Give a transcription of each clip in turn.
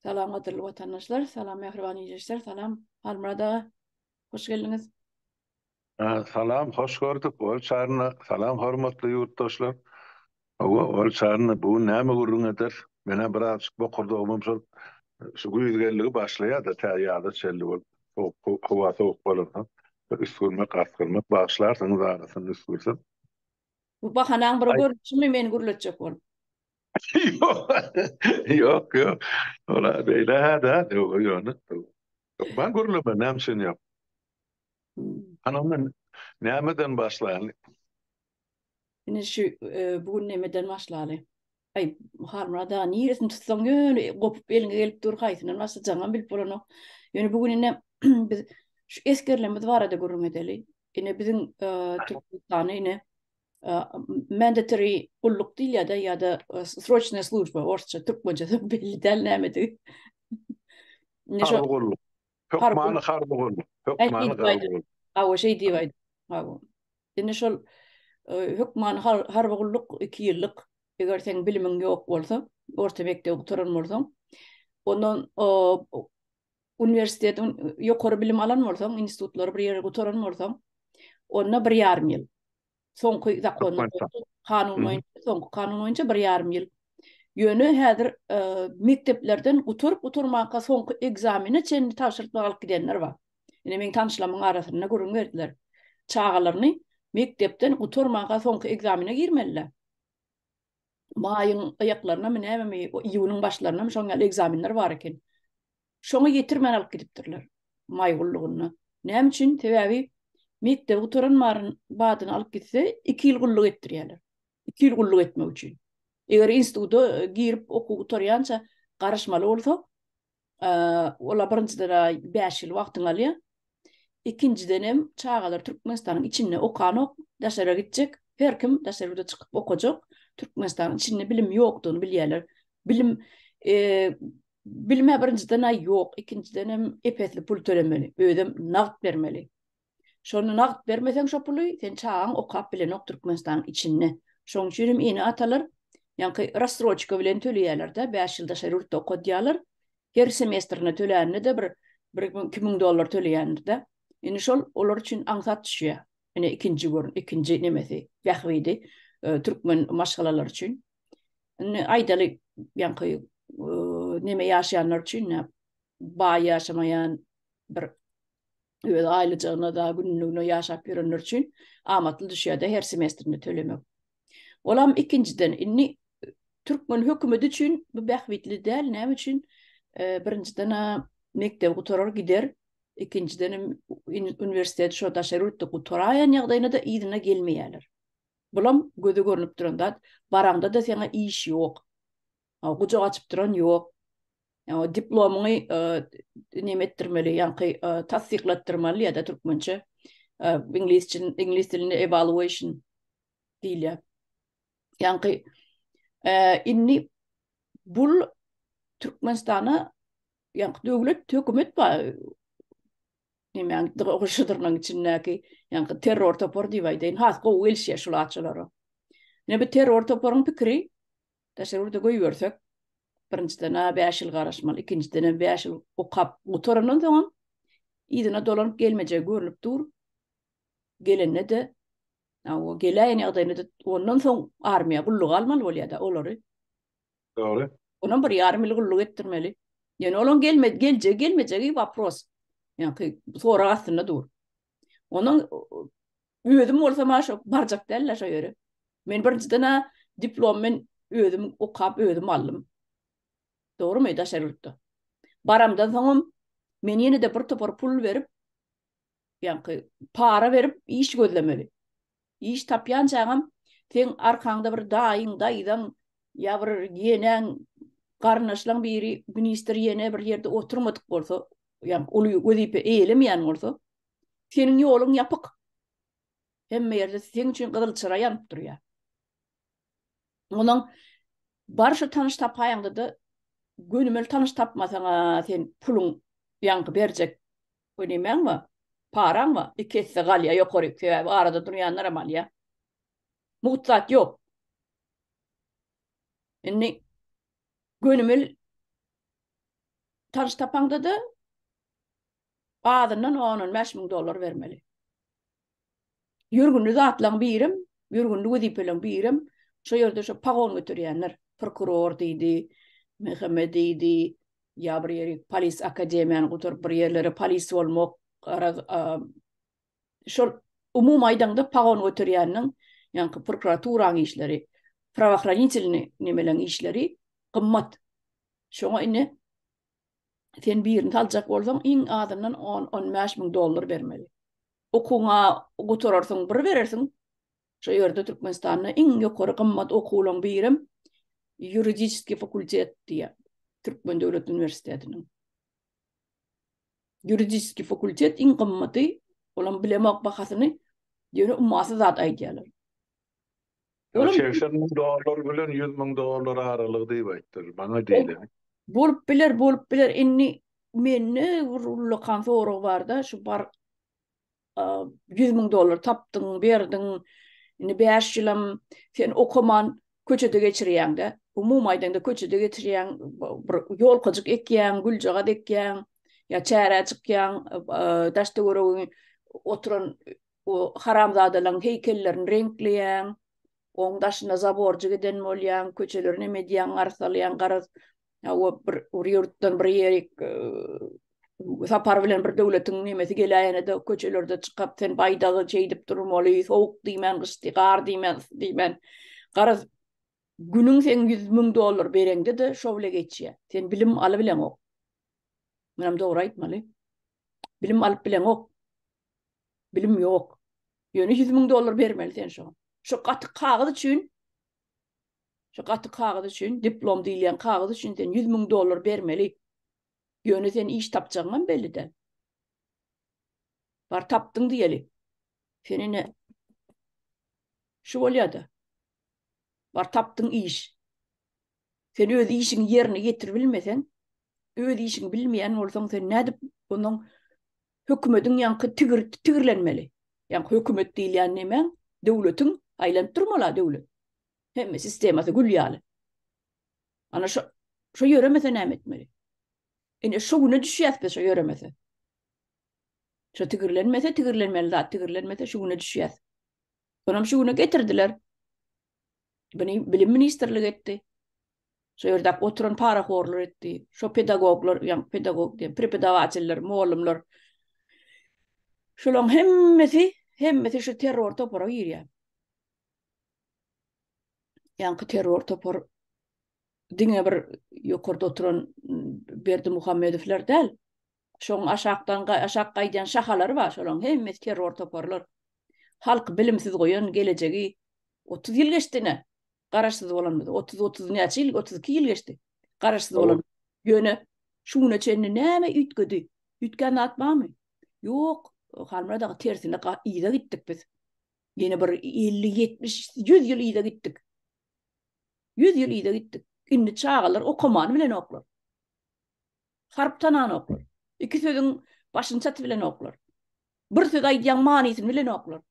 Salam adırlı vatandaşlar, salam mehriban izleyiciler, salam Halmurada hoş geldiniz. Salam, hoş gördük. Ol çağrına, salam hormatly yurttaşlar. Ol çağrına bu näme gurrun eder? Mene biraz bokurduğum şol şu güýzgeligi başlaýar da täýýärde çelli bol. Howa soğuk bolarsa, üstürmek, askırmak başlarsynız arasynda üstürsen. Bu bahanan bir Ay, görüşümü meni gürletjek bol. yok, yok, yok. Ola beýle hada, yok, ýony. Yok, ben gurulma, näme yok. Hanımın nämeden başlaýan? Yine şu bugün nemeden başlaly. Ay Halmurada niýesin tutsaň ýöne gopup eline gelip dur haýsyna nasıl jaňa bilip bolano. Ýöne bugün ine biz şu eskerlerimiz barada görüm edeli. Ine bizim Türkistany ine mandatory kulluk değil ya da срочная служба orçça Türkçe belli del nämedi. Ne şu Harby gulluk. harp Hökmany harby gulluk. Ay Hökmany şey harby divaydı. gulluk. Awa şey divaydı. Awa. Ine şol hükman harbagulluk 2 ýyllyk. Eger sen bilimin ýok bolsa, orta mekdep oturan bolsaň, ondan universitet ýokary bilim alan bolsaň, institutlar bir ýere oturan bolsaň, onda 1,5 ýyl. Soňky zakony Hökmençe. kanun Mhm. boýunça, soňky kanun boýunça 1,5 ýyl. Ýöne häzir mekdeplerden oturmakka soňky egzamine çenli tapşyryp alyp gidenler bar. Ine men tanışlamyň arasynda görüň berdiler. Çağalaryny mekdepden oturmakka soňky egzamine girmeliler. Maýyň aýaklaryna menäme ýylyň başlaryna şoňa egzaminler bar eken. Şoňa ýetirmän alyp gidipdirler. Maý gullugyny. Näme üçin? Sebäbi mekdep oturan maryn badyny alyp gitse 2 ýyl gulluk etdirýärler. 2 ýyl gulluk etmek üçin. Eger institutda girip okuw oturýança garaşmaly bolsa, ola birinçidene 5 ýyl wagtyň alýar. İkinciden hem çağalar Türkmenistan'ın içinde okanok daşara gidecek. Her kim daşarıda çıkıp okuyacak. Türkmenistan'ın içinde bilim yoktuğunu bilýärler. Bilim e, bilime birinciden ay yok. İkinciden hem epetli pul tölemeli. Ödem nagt vermeli. Şonu nagt vermesen şo pulu sen çağın okap bilen Türkmenistan'ın içinde. Şoň üçin ini atalar. Yani rastroçka bilen töleýärler de 5 ýylda şerurtda okudýarlar. Her semestrine töleýärne de bir $2,000 töleýärler de. Ine şol olar üçin aňsat düşýär. Ine ikinci nemesi wagtydy türkmen maşgalalar üçin. Ine aýdaly ýanky neme ýaşaýanlar üçin baý ýaşamaýan bir öz aýlyjyna da günlüğüne ýaşap ýörenler üçin amatly düşýär her semestrinde tölemek. Olam ikinciden inni türkmen hökümeti üçin bu bähwitli däl, näme üçin? Birinciden mekdep oturar gider. İkinciden üniversitet şo daşarutda oturaýan ýagdaýynda da ýygyna gelmeýärler. Bulam göze görünüp duranda baranda da sana iş yok. Gucak açıp duran yok. Diplomuny nemetdirmeli, yani tasdiklatdyrmaly ya da türkmençe İngiliz dilinde evaluation diýilýär. Yani inni bul Türkmenistana yani döwlet hökümet bar. Näme ýa-da içindäki yani terror topor diýýär. Has go welşe şulaçylary. Ne bir terror toporyň pikiri daşarurda goýbersek, birinciden 5 ýyl garaşmaly, ikinciden 5 ýyl okap oturanyň soň ýygyna dolanyp gelmejek görünüp dur. Gelende de o gelen ýagdaýynda da ondan soň armiýa gulluk almaly bolýar-da olary. Doğru. Onuň bir ýarym ýyl gulluk etdirmeli. Yani olan gelmejegi wapros. Yani sonra aslında dur. Onun özüm olsa maşa barjak derler şo ýöre. Men birinciden diplom men özüm okap özüm aldym. Doğrumy daşarutda. Baramdan soň men ýene de bir topar pul berip yani para berip iş gözlemeli. İş tapýan çağım sen arkaňda bir daýyň ýa bir ýenen garnaşlaň biri minister ýene bir ýerde oturmadyk bolsa, yani ulu wezipe eýlemeýän bolsa, senin ýoluň ýapyk. Hemme ýerde sen üçin gyzyl çıra ýanyp durýar. Onuň barşa tanış tapaýanda da gönümel tanış tapmasaň sen puluň ýanky berjek. Önemeňmi? Paraňmy? Ikisi galya ýokary, sebäbi arada durýanlar amalya. Muhtat ýok. Inni gönümel tanış tapanda da adından $10,000 vermeli. Yürgünlü zatlan birim, yürgünlü vazifelen birim. Şo ýerde şo pagon götürýänler, prokuror diýdi, Mehmet diýdi, ýa bir ýeri polis akademiýany guturup bir ýerlere polis bolmak, şol umum aýdanda pagon götürýänniň, ýa-ni prokuraturaň işleri, правоохранительный немелеň işleri gymmat. Şoňa ine sen birini taljak bolsaň, iň adamdan $10,000 bermeli. Okuňa guturarsyň, bir berersiň. Şo ýerde Türkmenistanyň iň ýokary gymmat okuwlaň birim Юридический факультет diye. Türkmen Devlet Üniversitesi'nin. Юридический факультет iň gymmaty, olan bilemek bahasyny ýöne ummasy zat aýdýarlar. $80,000 bilen $100,000 aralygy diýip aýtdyr. Bana diýdi. Bolup biler inni menne urully kan soragy bar da, şu bar $100,000 tapdyň, berdiň. Inni 5 ýylym sen okuman köçede geçirýäň-de, umum aýdanda köçede geçirýäň, bir ýol kyjyk ekýäň, güljaga ekýäň, ýa çäre çykýaň, daşda görüň, oturan o haramzadalaryň heykellerini renkleýäň, oň daşyna zaborjy giden bolýan, köçelerini medýan arsalýan, garaz o bir ýurtdan bir ýerik sapar bilen bir döwletiň nemesi gelýände köçelerde çykyp sen baýdagy çeýdip durmaly, sowuk diýmen, gyşdy, gar diýmen. Garaz günüň sen $100,000 bereňde de şo bile geçýär. Sen bilim alybilen ok. Menam dogry aýtmaly. Bilim alyp bilen ok. Bilim ýok. Ýöne $100,000 bermeli sen şo. Şo gaty kagaz üçin, diplom diýilýän kagaz üçin sen $100,000 bermeli. Ýöne sen iş tapjagyň belli-de. Bar tapdyň diýeli. Senine şu bolýardy. Bar tapdyň iş. Sen öz işiň ýerine getirip bilmesen, öz işiň bilmeýän bolsaň sen nädip onuň hökümetiň ýanky tigirlenmeli. Ýa-ni hökümet diýilýän näme? Döwletiň aýlanyp durmaly döwlet. Hemme sistemasy gülýäli. Ana şo ýöremese näme etmeli? Ine şo güne düşýäs şo ýöremese. Şo tigirlenmeli zat, tigirlenmese şo güne düşýäs. Onam şo güne getirdiler. Bilim ministerligi etdi. Şo ýerde oturan paraxorlar etdi. Şo pedagoglar, ýa pedagog diýen, prepedawatçylar, muallimler. Şolaň hemmesi şu terror topara ýerýär. Ýa-ni terror topar diňe bir ýokarda oturan Berdi Muhammedowler däl. Şoň aşak gaýdan şahalar bar, şolaň hemmesi terror toparlar. Halk bilimsiz goýan gelejegi 30 ýyl geçdine. Garaşsyz bolanmady. 30 näçe ýyl, 32 ýyl geçdi. Garaşsyz bolan. Ýöne şuňa çenli näme ütgedi? Ütgen atmamy? Ýok, halmada tersine ýyla gitdik biz. Ýene bir 50, 70, 100 ýyl ýyla gitdik. 100 ýyl ýyla gitdik. Indi çağalar okuman bilen oklar. Harptanan oklar. İki sözüň başyny çaty bilen oklar. Bir söz aýdýan manysyny bilen oklar.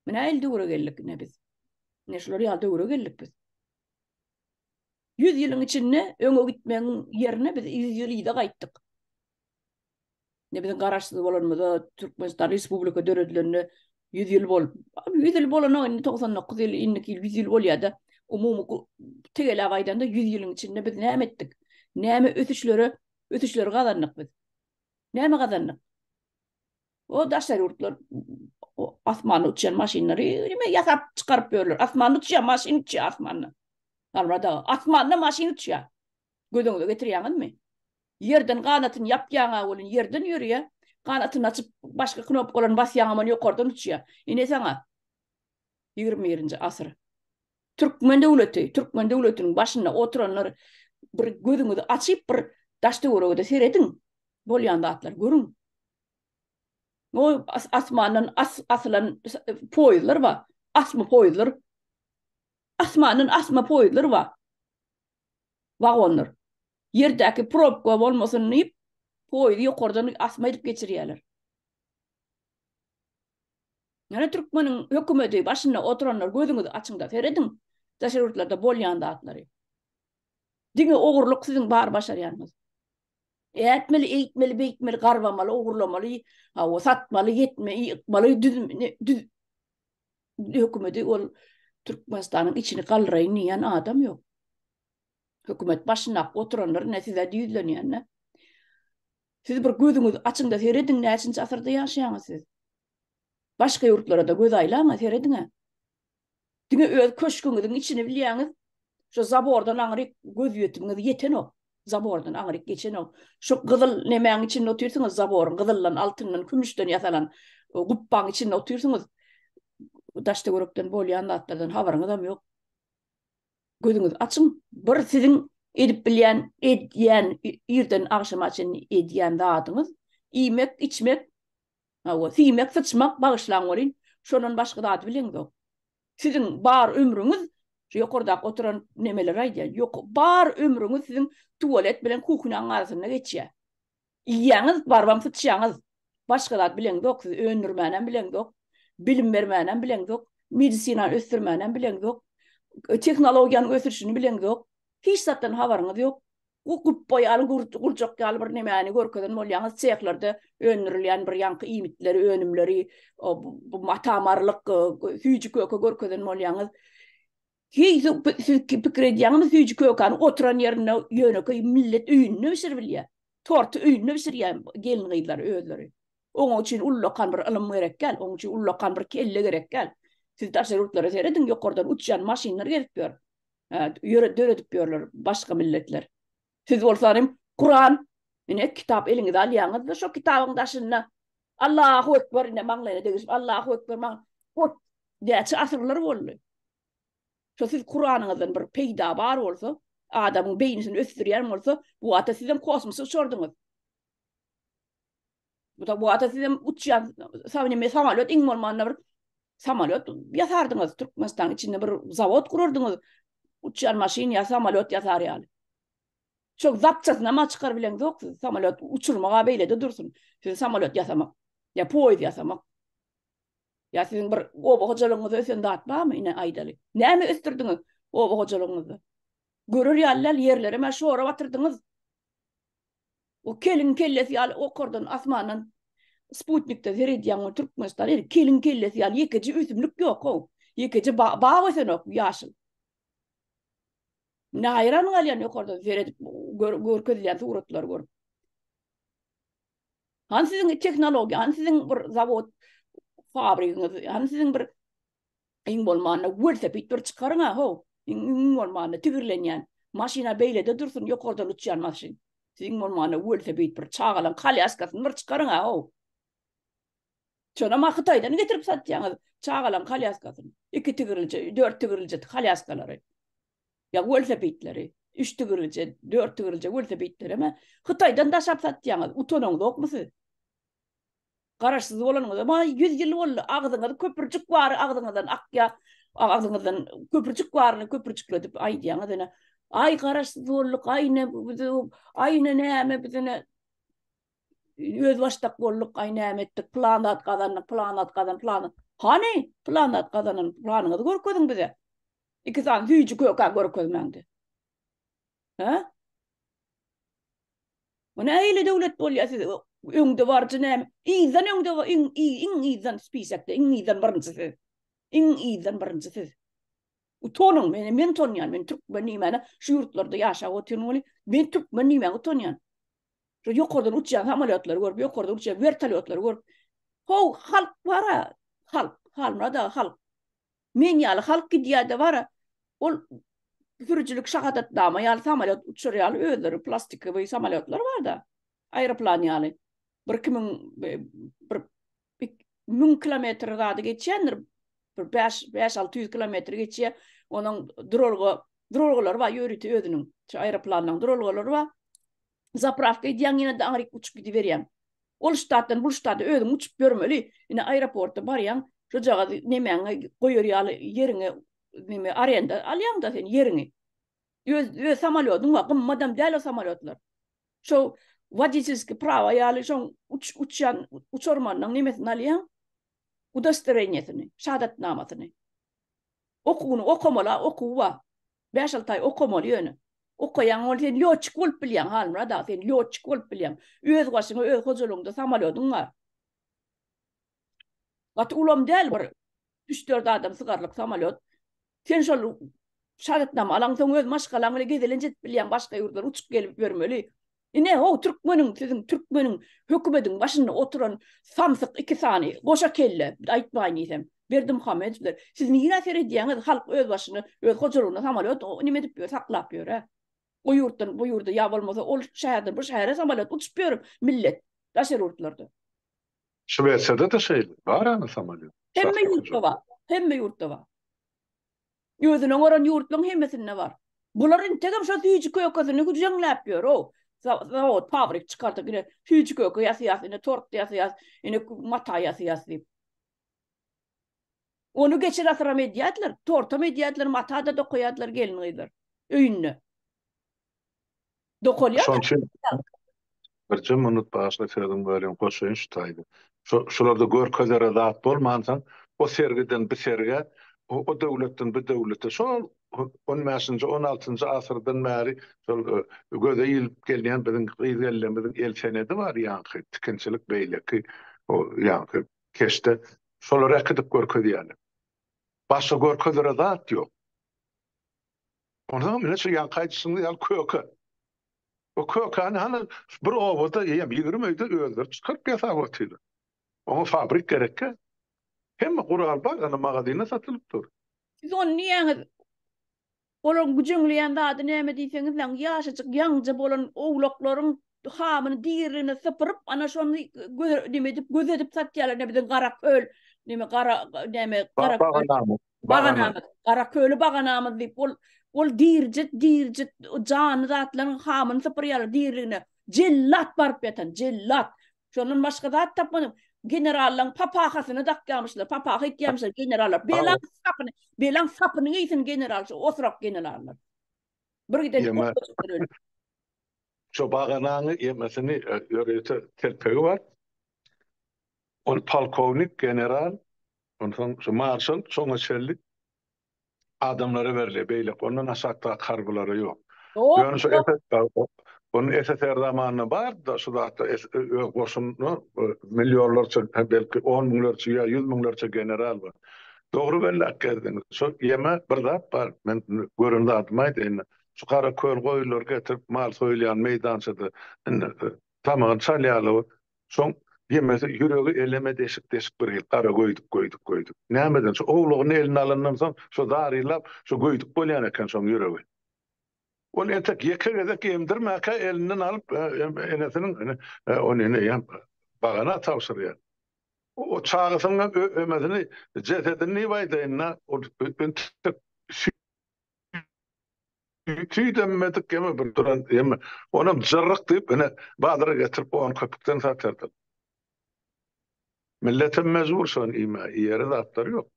Mene elde gure geldik ne biz. Ne şolary ýalda gure geldik biz. 100 ýylyň içinde öňe gitmeň ýerine biz 100 ýyl ýyla gaýtdyk. Ne biziň garaşsyz bolanmada Türkmenistan Respublika döredlerine 100 ýyl bol. 100 ýyl bolan 99 ýyl, 100 ýyl bolýarda. Umumy tegel agaýdan da 100 ýylyň içinde biz näme etdik? Näme ötüşleri gazandyk biz? Näme gazandyk? O daşlar ýurtlar, o asmany uçan maşinleri nime ýasap çykaryp berler. Asmany uçan maşin uçýar asmany. Almada asmany maşin uçýar. Gödüňde getirýäňizmi? Yerden ganatyny ýapýaňa bolan yerden ýörýär. Ganatyny açyp başga knopkalarny basýaňa bolan ýokardan uçýar. Ine saňa 21-nji asyr. Türkmen döwletiniň başyna oturanlar bir gözüňizi açyp bir daşda görügde serediň. Bolýan zatlar görüň. O asmanın aslan poýuzlar bar. Asma poýuzlar. Asmanın asma poýuzlar bar. Wagonlar. Yerdäki probka bolmasyn diýip poýuzy ýokardan asma edip geçirýärler. Ýani Türkmeniň hökümeti başyna oturanlar gözüňizi açyňda serediň. Daşarutlarda bolýan zatlary. Diňe ogurluk siziň bar başarýanyňyz. Etmeli, eğitmeli, beyitmeli, garvamalı, uğurlamalı, o satmalı, yetmeli, düz hükümeti ol Türkmenistan'ın içini kaldırayın diyen adam yok. Hükümet başına oturanlar ne size düzleniyor. Siz bir gözünüz açın da seyredin ne için asırda yaşayanız siz. Başka yurtlara da göz aylanız seyredin. Dine öz köşkünüzün içini biliyorsunuz. Şu zabordan ağrık göz yötümünüz yeten o. Zabordan ağrık geçen o. Şu kızıl nemeğin içinde otursunuz zaborun. Kızıllan, altından, gümüşten yasalan kuppan içinde otursunuz. Daşta görükten bolyan atlardan havarınız da yok. Gözünüz açın. Bir sizin edip bilen, ediyen, irden akşama için ediyen dağıtınız. İyemek, içmek, siymek, sıçmak, bağışlan olun. Şunun başka dağıtı bilen yok. Sizin bar ömrünüz, yok orada oturan nemeler aydı. Yok, bar ömrünüz sizin tuvalet bilen kukunun arasında geçiyor. İyiyeniz, barbam sıçyanız. Başka dağıtı bilen yok. Siz öğünürmenen bilen yok. Bilim vermenen bilen yok. Medisinan östürmenen bilen yok. Teknolojiyanın ösürüşünü bilen yok. Hiç zaten havarınız yok. O kuppoy alın kurcak bir nemeni görkeden molyanız çeklerde önürülen bir yankı imitleri, önümleri, bu matamarlık, hücü kökü görkeden molyanız. Hiç fikir ediyanız hücü kökü oturan yerine yönü millet ünlü bir bilye. Tortu ünlü bir gelin gıylar öğüleri. Onun için ullakan bir alım gerek gel. Onun için ullakan bir kelle gerek gel. Siz taşlar urtları seyredin, yok oradan uçan maşinler gelip döredip diyorlar başka milletler. Siz olsanım Kur'an, yine kitap elinize alyanız da şu kitabın taşına Allahu Ekber ne manglayla demiş. Allahu Ekber mang. O diye asırlar oldu. Şu siz Kur'an'ınızdan bir peyda var olsa, adamın beynisini östürüyen olsa, bu ata sizden kosmosu uçurdunuz. Bu ata sizden uçan, samalot ingolmanla bir samalot yasardınız. Türkmenistan içinde bir zavod kururdunuz. Uçan maşin ya samalot yasar yani. Çok zapçasına ama çıkar bilen yok. Samalot uçurmağa böyle de dursun. Siz samalot yasamak. Ya poyz yasamak. Ya sizin bir oba hocalığınızı ösen dağıtma mı yine aydalı. Ne mi östürdünüz oba hocalığınızı? Görür yerler yerlere meşhura batırdınız. O kelin kellesi yal o kordan asmanın Sputnik'te Zeridiyan'ın Türkmenistan kelin kellesi yal yekeci üzümlük yok o. Yekeci bağ ösen yok yaşıl. Ne hayran galyan yok orada Zerid görközleyen suratlar gör. Han sizin teknoloji, han sizin bir zavod fabrikanız, han sizin bir ingolmanı wörse bir çıkarın ha ho. Ingolmanı tigirlenyen. Maşina beyle de dursun yok orada uçan maşin. Sizin ingolmanı wörse bir çağalan kalyaskasın bir çıkarın ha ho. Çona ma Xitaydan getirip satacağınız çağalan kalyaskasın. 2 tigirlice, 4 tigirlice kalyaskaları. Ya wörse bitleri. 3 tigirlice, 4 tigirlice wörse bitleri ama Xitaydan da satacağınız. Utonun yok musun? Kararsız olanınız ama 100 yıl oldu. Ağzınızda köpürcük var, ağzınızdan akya, ağzınızdan köpürcük var, köpürcükledip ay diyanız. Ay kararsız olduk, ay ne bizine öz baştak olduk, ay ne ettik, planat kazanın. Hani planat kazanın planınızı görködün bize. İki tane hüyücü köka görködümendi. Ha? O ne öyle devlet oluyor size? Öngde var canım. İzan öngde var. İzan spisekte. İzan barıncısız. İzan barıncısız. Utonun men tonyan. Men Türkmen nimene şu yurtlarda yaşa oturuyor. Men Türkmen nimene utonyan. Şu yukarıdan uçan ameliyatları görüp yukarıdan uçan vertolyotları görüp. Ho halk var. Halk da halk. Men yalı halk gidiyor da var. Ol sürücülük şahadat dama yalı ameliyat uçuruyor. Ödleri plastik ve ameliyatlar var da. Aeroplan yani. Bir 1000 kilometre daha geçenler bir 5-600 kilometre geçiyor. Onun drolgaları var yürütü ödünün. Şu aeroplanın drolgaları var. Zapravka ediyen yine de Amerika uçup gidiveriyem. Ol ştattan bu ştatı ödün uçup görmeli. Yine aeroporta barayan şu jaga nemen koyuyor yerine neme arenda alyan da sen yerine. Öz samolyotun var. Madam değil o samolyotlar. Şu водительский право яли şon uçurmanın nimesini alyan udostreniyetini, şahadatnamasını. Okumalı, okuva. 5-6 ay okumalı yönü. Okuyan ol sen lyoçik bolup bilýän halmra da sen lyoçik bolup bilýän. Öz başyňa öz hojulugynda samolyotun var. Gat ulam däl bir 3-4 adam sygarlyk samolyot. Sen şol şaratnama alaň soň öz maşgalaň ile gezelenje bilýän başga ýurtlara uçup gelip görmeli. Ine o Türkmeniň sizin Türkmeniň hökümetiň başynda oturan samsyk 2 sany goşa kelle aýtmaýyn isem. Berdimuhamedler siz niýe näser edýäňiz halk öz başyny öz hojulugyna samolyot nime dip saklap ýör. O yurtdan bu yurda ya bolmasa ol şäherden bu şähere samolyot uçup ýörüp millet daşer ýurtlarda. Şweýçarda da şey var ana samolyot. Hemme yurtda var. Hemme yurtda var. Gözüne oran yurtlaryň hemmesinde var. Bularyň tegem şo süýçi köýkösini güýjüňläp ýör o. Zawod, fabrik çykartyp ine süýçi köýkö ýasy ine tort ýasy ine mata ýasy. Onu geçir asra mediatlar, torta mediatlar matada da koyadlar gelin gıylar. Öýünne. Dokolya. Şonçun bir jam unutpaşla fedim görýän goşaýyn şutaýdy. Şolarda görkezlere zat bolmansaň, o sergiden bir serge, o döwletden bir döwlete şol 15-nji 16-njy asyrdan bäri şol göze ýylyp gelýän biziň gyýyllarymyzyň el senedi bar ýa-ni tikinçilik beýleki o ýa-ni keşde şolary ekidip görkezýär. Başga görkezlere zat ýok. Ondan mene şu ýankaýçysyny ýal köke. O kökany hani bir obada ýa bir ýürümeydi öldür çykyp ýasawatydy. Onu fabrik gerekke. Hemme gural bar, ana magazyna satylyp dur. Siz onu niýe olan güjüňleýän zady näme diýseňiz lan ýaşaçyk ýaňja bolan owlaklaryň hamyny diýerini sypyryp ana şonu gözetip satýarlar ne bilen gara köl neme gara gara köli baganamy diýip ol diýirjit jany zatlaryň hamyny sypyrýarlar diýerini jellat baryp ýatan jellat şonun başga zat tapmanym. Generallaň papahasyny dakýamyşlar, papaha etýärmişler generallar. Belan sapyny giysin general, osrak generallar. Bir giden şu baganaňy ýemesini ýörete telpegi var. On polkovnik, general, ondan şu marşal, soňa çellik adamlara berilýär beýle. Ondan aşakda kargulary ýok. Ýöne şu onun SSR zamanına var da şu da boşunu milyonlarca belki 10 milyonlarca ya 100 milyonlarca general var. Doğru belli akadın. Şu yeme bir da var. Ben göründü atmaydı. Şu kara köl koyulur getirip mal soylayan meydançada tamam çalyalı. Son yemesi yüreği eleme deşik bir kara koyduk. Nämeden şu oğluğun eline alından son şu darylap şu koyduk bolyan eken son yüreği. Ol entek yekegedek emdirmäke elinden alıp enesinin onu bagana tawsyrýar. O çağısyňa ömedini cesedini baýdaýyna o tüýdemedik eme bir duran eme onam jarryk diýip ene badyra getirip onu köpükden satyrdy. Milletin mezbur şon ima ýeri zatlary ýok.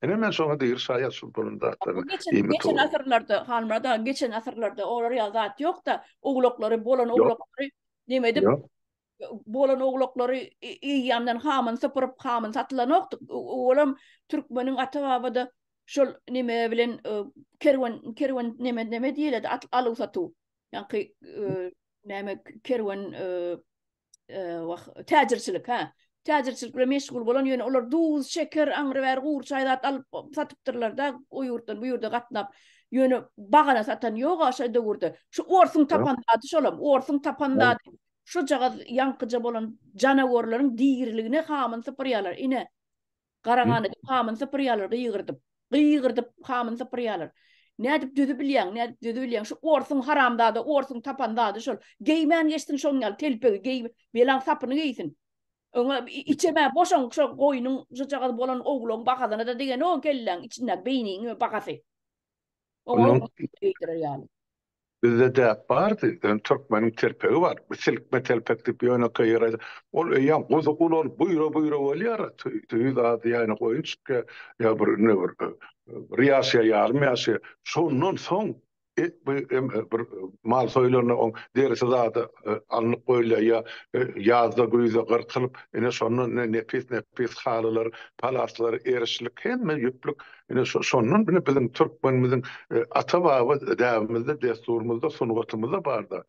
Ene men soňa diýir şaýat sultanın zatlaryny geçen asırlarda halmada geçen asırlarda olar ýazat ýok da oglokları bolan oglokları demedip bolan oglokları ýandan hamyn sypyryp hamyn satylan okdy. Olam Türkmeniň atabada şol nime bilen kerwen neme diýildi alyp satu. Ýani neme kerwen täjirçilik ha. Täjirçilikle meşgul bolan ýöne olar duz, şeker, aňry bäri gur çaýlat alyp satypdyrlar da o ýurtdan bu ýurda gatnap ýöne bagana satan ýok aşaýda gurdy. Şu orsyň tapandady şolam, orsyň tapandady. Şu jaga ýankyja bolan janawarlaryň diýirligine hamyn sypyrýarlar. Ine garagany hamyn sypyrýarlar, gygyrdyp hamyn sypyrýarlar. Nädip düzü bilýän, şu orsyň haramdady, orsyň tapandady şol. Geýmän geçtin şoňal telpegi, belan sapyny giysin. Ona içeme boşan şu goýunyň jyjaga bolan oglaň bakadyna da degen o kellen içinde beýniň bakasy. Onu ýa-ni. Bizde de bardy, Türkmeniň terpegi var. Silkme telpek diýip ýöne ýaýar. Ol ýa gozukul buyra bolýar. Tüýü zat ýa-ni goýunçka ýa bir ne bir riýasya ýalmy ýasy. Şondan soň bir mal soýlaryna on derse zady alnyp goýulýar ýa ýazda güýze gyrkylyp ene şonun nepis halylar, palaslar, erişlik hemme ýüplük ene şonun bizim türkmenimiziň ata-baba däwimizde, desturumyzda, sungatymyzda barda.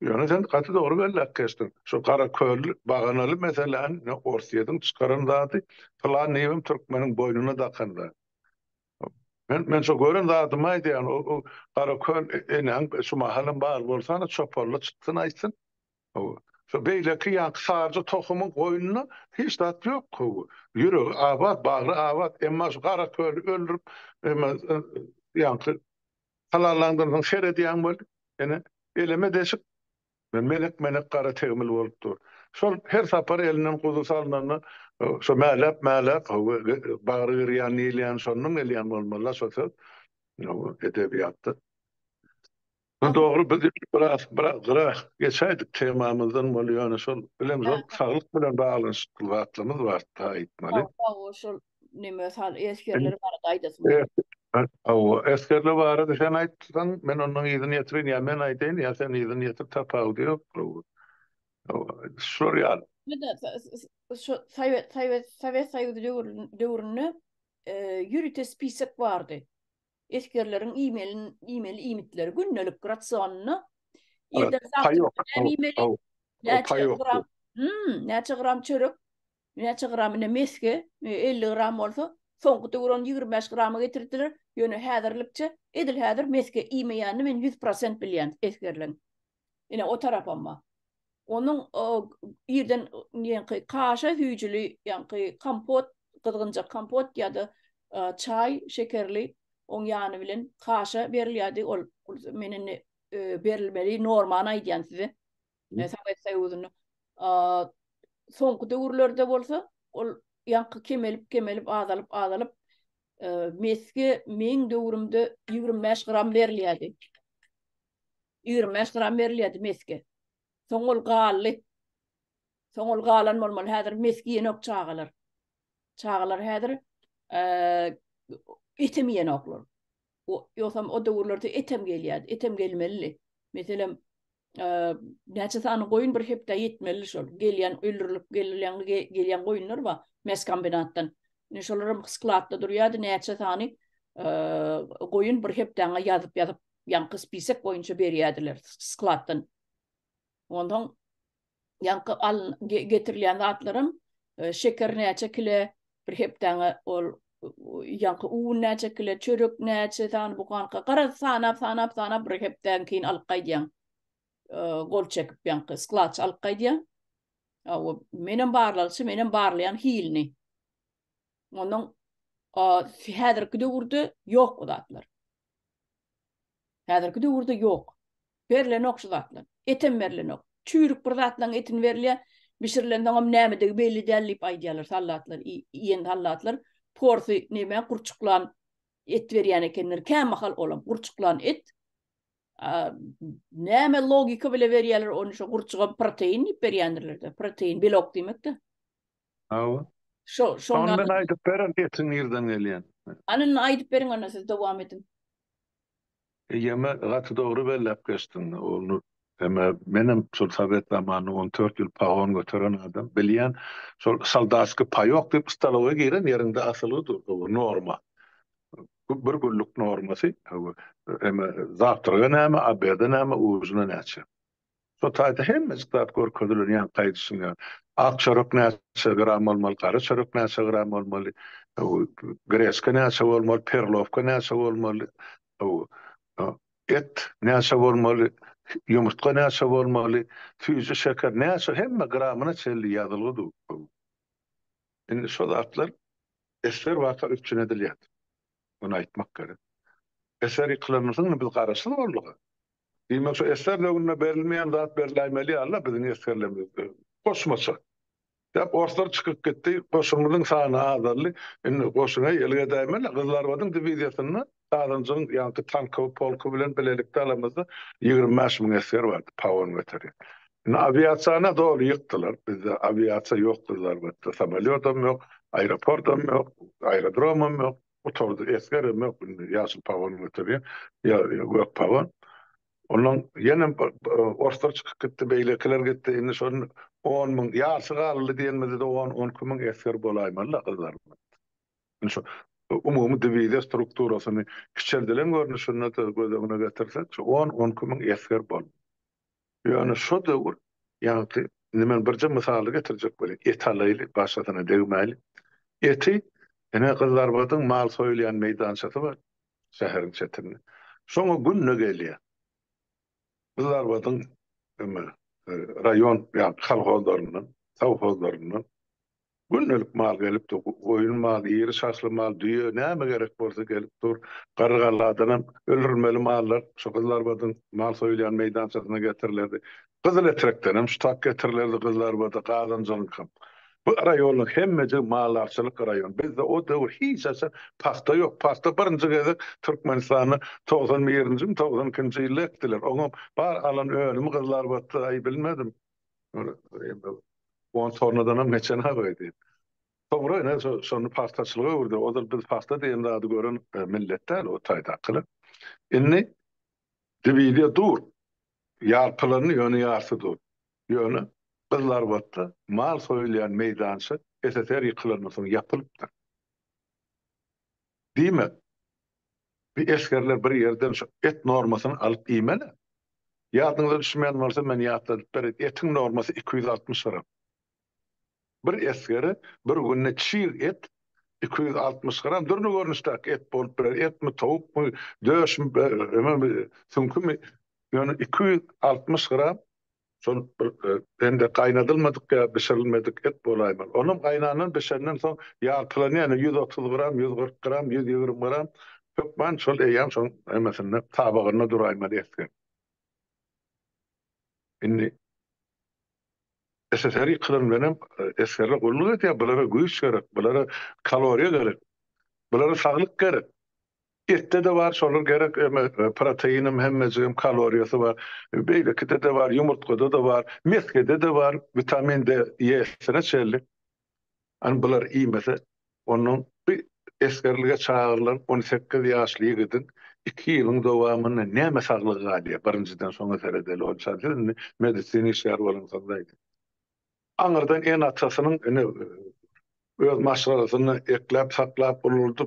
Ýöne sen gaty dogry belläp geçdiň. Şu gara köl baganaly meselem ne Orsiýadan çykaran zady falan nebim türkmeniň boynuna dakanda. Men şu gören zadymy aýdýan o gara köl enen şu mahalym bar bolsa çöpörle çykdyn aýtsyn. Şu beýleki ýa sarjy tohumyň goýununa hiç zat ýok. Ýüregi abad, bagry abad, emma şu gara köl öldürüp emma ýa halallandyrdyň şer edýän bol. Ene eleme deşik men melek gara tegmil bolupdy. Şol her sapar elinden kuzu salnanna şu mälap bagry ýan ýan şonun elýän bolmaly şol edebiýatda. Dogry biz biraz geçäýdik temamyzdan bolýan şol bilen şol saglyk bilen baglanşyk wagtymyz bar ta aýtmaly. O şol nime sal eskerleri barada aýdasyn. Eskerler barada sen aýtsan men onuň ýygyny ýetirin ýa men aýdyn ýa sen ýygyny ýetir tapag diýip. Şurýar. Şu Sovet Soýuzy döwründe ýürüte spisek bardy. Eskerlerin e-mail imitleri günnelik rasyonyny ýerden sakyp näçe gram çörek, näçe gram meske, 50 gram bolsa, soňky döwrün 25 gramy getirdiler. Ýöne häzirlikçe edil häzir meske imeýänni men 100% bilýän eskerler. Ine o tarap amma. Onun ýerden ýa-ni kaşa hüýjüli, ýa-ni kompot, gyzgynjak kompot ýa-da çay, şekerli on ýany bilen kaşa berilýärdi. Ol menen berilmeli normany aýdýan size. Sovet Soýuzyny soňky döwürlerde bolsa ol ýa-ni kemelip azalyp meske men döwrümde 25 gram berilýärdi. 25 gram berilýärdi meske. Soňol galan bolmaly häzir meski ýenok çagalar. Çagalar häzir etem ýenoklar. Ýosam o döwürlerde etem gelýärdi, etem gelmeli. Meselem näçe sany goýun bir hepde ýetmeli şol. Gelýän öldürilip gelýän goýunlar bar mes kombinatdan. Şolarym skladda durýardy näçe sany goýun bir hepdeňe ýazyp ýanky spisek boýunça berýärdiler skladdan. Ondan yankı getirilýän zatlarym şeker näçe kile bir hepdeňe ol yankı un näçe kile çörek näçe tan bu kanka gara sanap bir hepden keyin alyp gaýdýan. Gol çekip yankı sklat alyp gaýdýan. O menen barlayan hilni. Ondan häzirki döwürde ýok o zatlar. Häzirki döwürde ýok. Berilen okşy zatlar. Etem berilen. Çürük bir zatlaryň etini berilýär. Bişirilenden om näme belli dällip aýdýarlar, sallatlar, ýen sallatlar. Porsi näme gurçuklan et berýän ekenler, kämahal olan gurçuklan et. Näme logika bile berýärler, onu şu gurçuga protein berýändirler. Protein belok diýmekde. Ondan aýdyp beren etin ýerden gelýän. Anyny aýdyp beriň ona siz dowam edin. Ýeme gaty dogry belläp geçdiň. Onu menem şol Sovet zamany 14 ýyl pagon götüren adam bilýän şol saldatsky payok diýip staloga giren ýerinde asylydyr. Norma. Bir günlük normasy. Zaptyrga näme, aberde näme, ujuna näçe. So taýda hemme zat görkezler ýa gaýdysyň. Ak çörek näçe gram bolmaly, gary çörek näçe gram bolmaly, greska näçe bolmaly, perlovka näçe bolmaly, et näçe bolmaly, yumurtga näçe bolmaly, füýji şeker näçe hemme gramyna çelli ýazylgydy. Indi şol zatlar eser wagta üçüne edilýär. Bunu aýtmak gerek. Eser ýyklanysyň biz garaşyl bolmaly. Diýmek şu eser döwründe berilmeýän zat berilämeli Allah biziň eserlerimiz. Koşmasa. Dep ortalar çykyp getdi, koşumyzyň sany azarly. Indi koşuna ýelge dämeli, gyzlar badyň diviziýasyna Dağdancı'nın yankı tankı, polku bilen bilelikte alamızda 25 bin esker vardı, pavon veteriyat. Aviasyana doğru yıktılar. Bizde aviasya yoktular. Samolyotum yok, aeroportum yok, aerodromum yok. oturdu eskerme yaşıl pavan götürüyor ya gök pavan. Onun yine ortar çıkıp gitti, beylekiler gitti. Indi şonun 10 min ýaşy galyly diýenmedi de 10 min esker bolaymaly kızlar. Indi şu umumy divide strukturasyny kiçeldilen görnüşine de gözüne getirsek, 10 min esker bol. Yani şu döwür, ýa-ni nimen birje misaly getirjek bolýar. Et alaýly, başlatyna degmäli. Eti, ene kızlar badyň mal soýlayan meýdançasy bar, şäheriň çetinde. Şoňa günne gelýär. Kızlar badyň rayon ýa halkozlarynyň, sowhozlarynyň günnelik mal gelip dur, goýun mal, ýeri şaşly mal, düýe näme gerek bolsa gelip dur. Gargalardan öldürmeli mallar, şu kızlar badyň mal soýlayan meýdançasyna getirilerdi. Kızıl etrekden hem şu tak getirilerdi kızlar bady Gazanjyňky. Bu rayonun hemmece mallarçylyk rayon. Bizde o döwür hiç asa paxta yok. Paxta birinji gezi Türkmenistany 91-nji 92-nji ýylda ekdiler. Oňa bar alan ölümi kızlar batdy, ay bilmedim. On sonradan hem geçen ha goýdy. Toňra ne şonu paxtaçylyga öwürdi. O da biz paxta diýen zady gören milletler o taýda akyly. Inni dividiýe dur. Ýarpylaryny ýöne ýarsy dur. Ýöne kızlar batdy. Mal soýlayan meýdançy SSR ýykylanmadan soň ýapylypdyr. Diýme? Bir eskerler bir ýerden şu et normasyny alyp iýmeli. Ýadyňyza düşmeýän bolsa men ýatladyp berit. Etiň normasy 260 gram. Bir eskeri bir günne çiğ et 260 gram. Dürnü görnüşdak et bolup birer. Et mi, tavuk mu, döş mi, sünkü mi? Yani 260 gram. Son bende kaynadılmadık ya pişirilmedik et bolayman. Onun kaynağının pişirinden son yağtılanı yani 130 gram, 140 gram, 120 gram. Kökman şol eyyam son emesinde tabağına durayman eski. Şimdi SSR'i kılın benim eskerle kulluk et ya bulara güç gerek, bulara kaloriye gerek, bulara sağlık gerek. Ette de var, şolur gerek, proteinim, hemmezim, kaloriyası var. Beylekide de var, yumurtkada da var, meskede de var, vitamin D, Y'sine çellik. Hani bular iyi mesela, onun bir eskerliğe çağırırlar, 18 yaşlıya gidin, 2 yılın devamında ne mesaklığı galiye, birinciden sonra seredeli olsaydı, medisini işler olunsadaydı. Anırdan en atasının öz maşgalasyny eklep saklap bolurdy.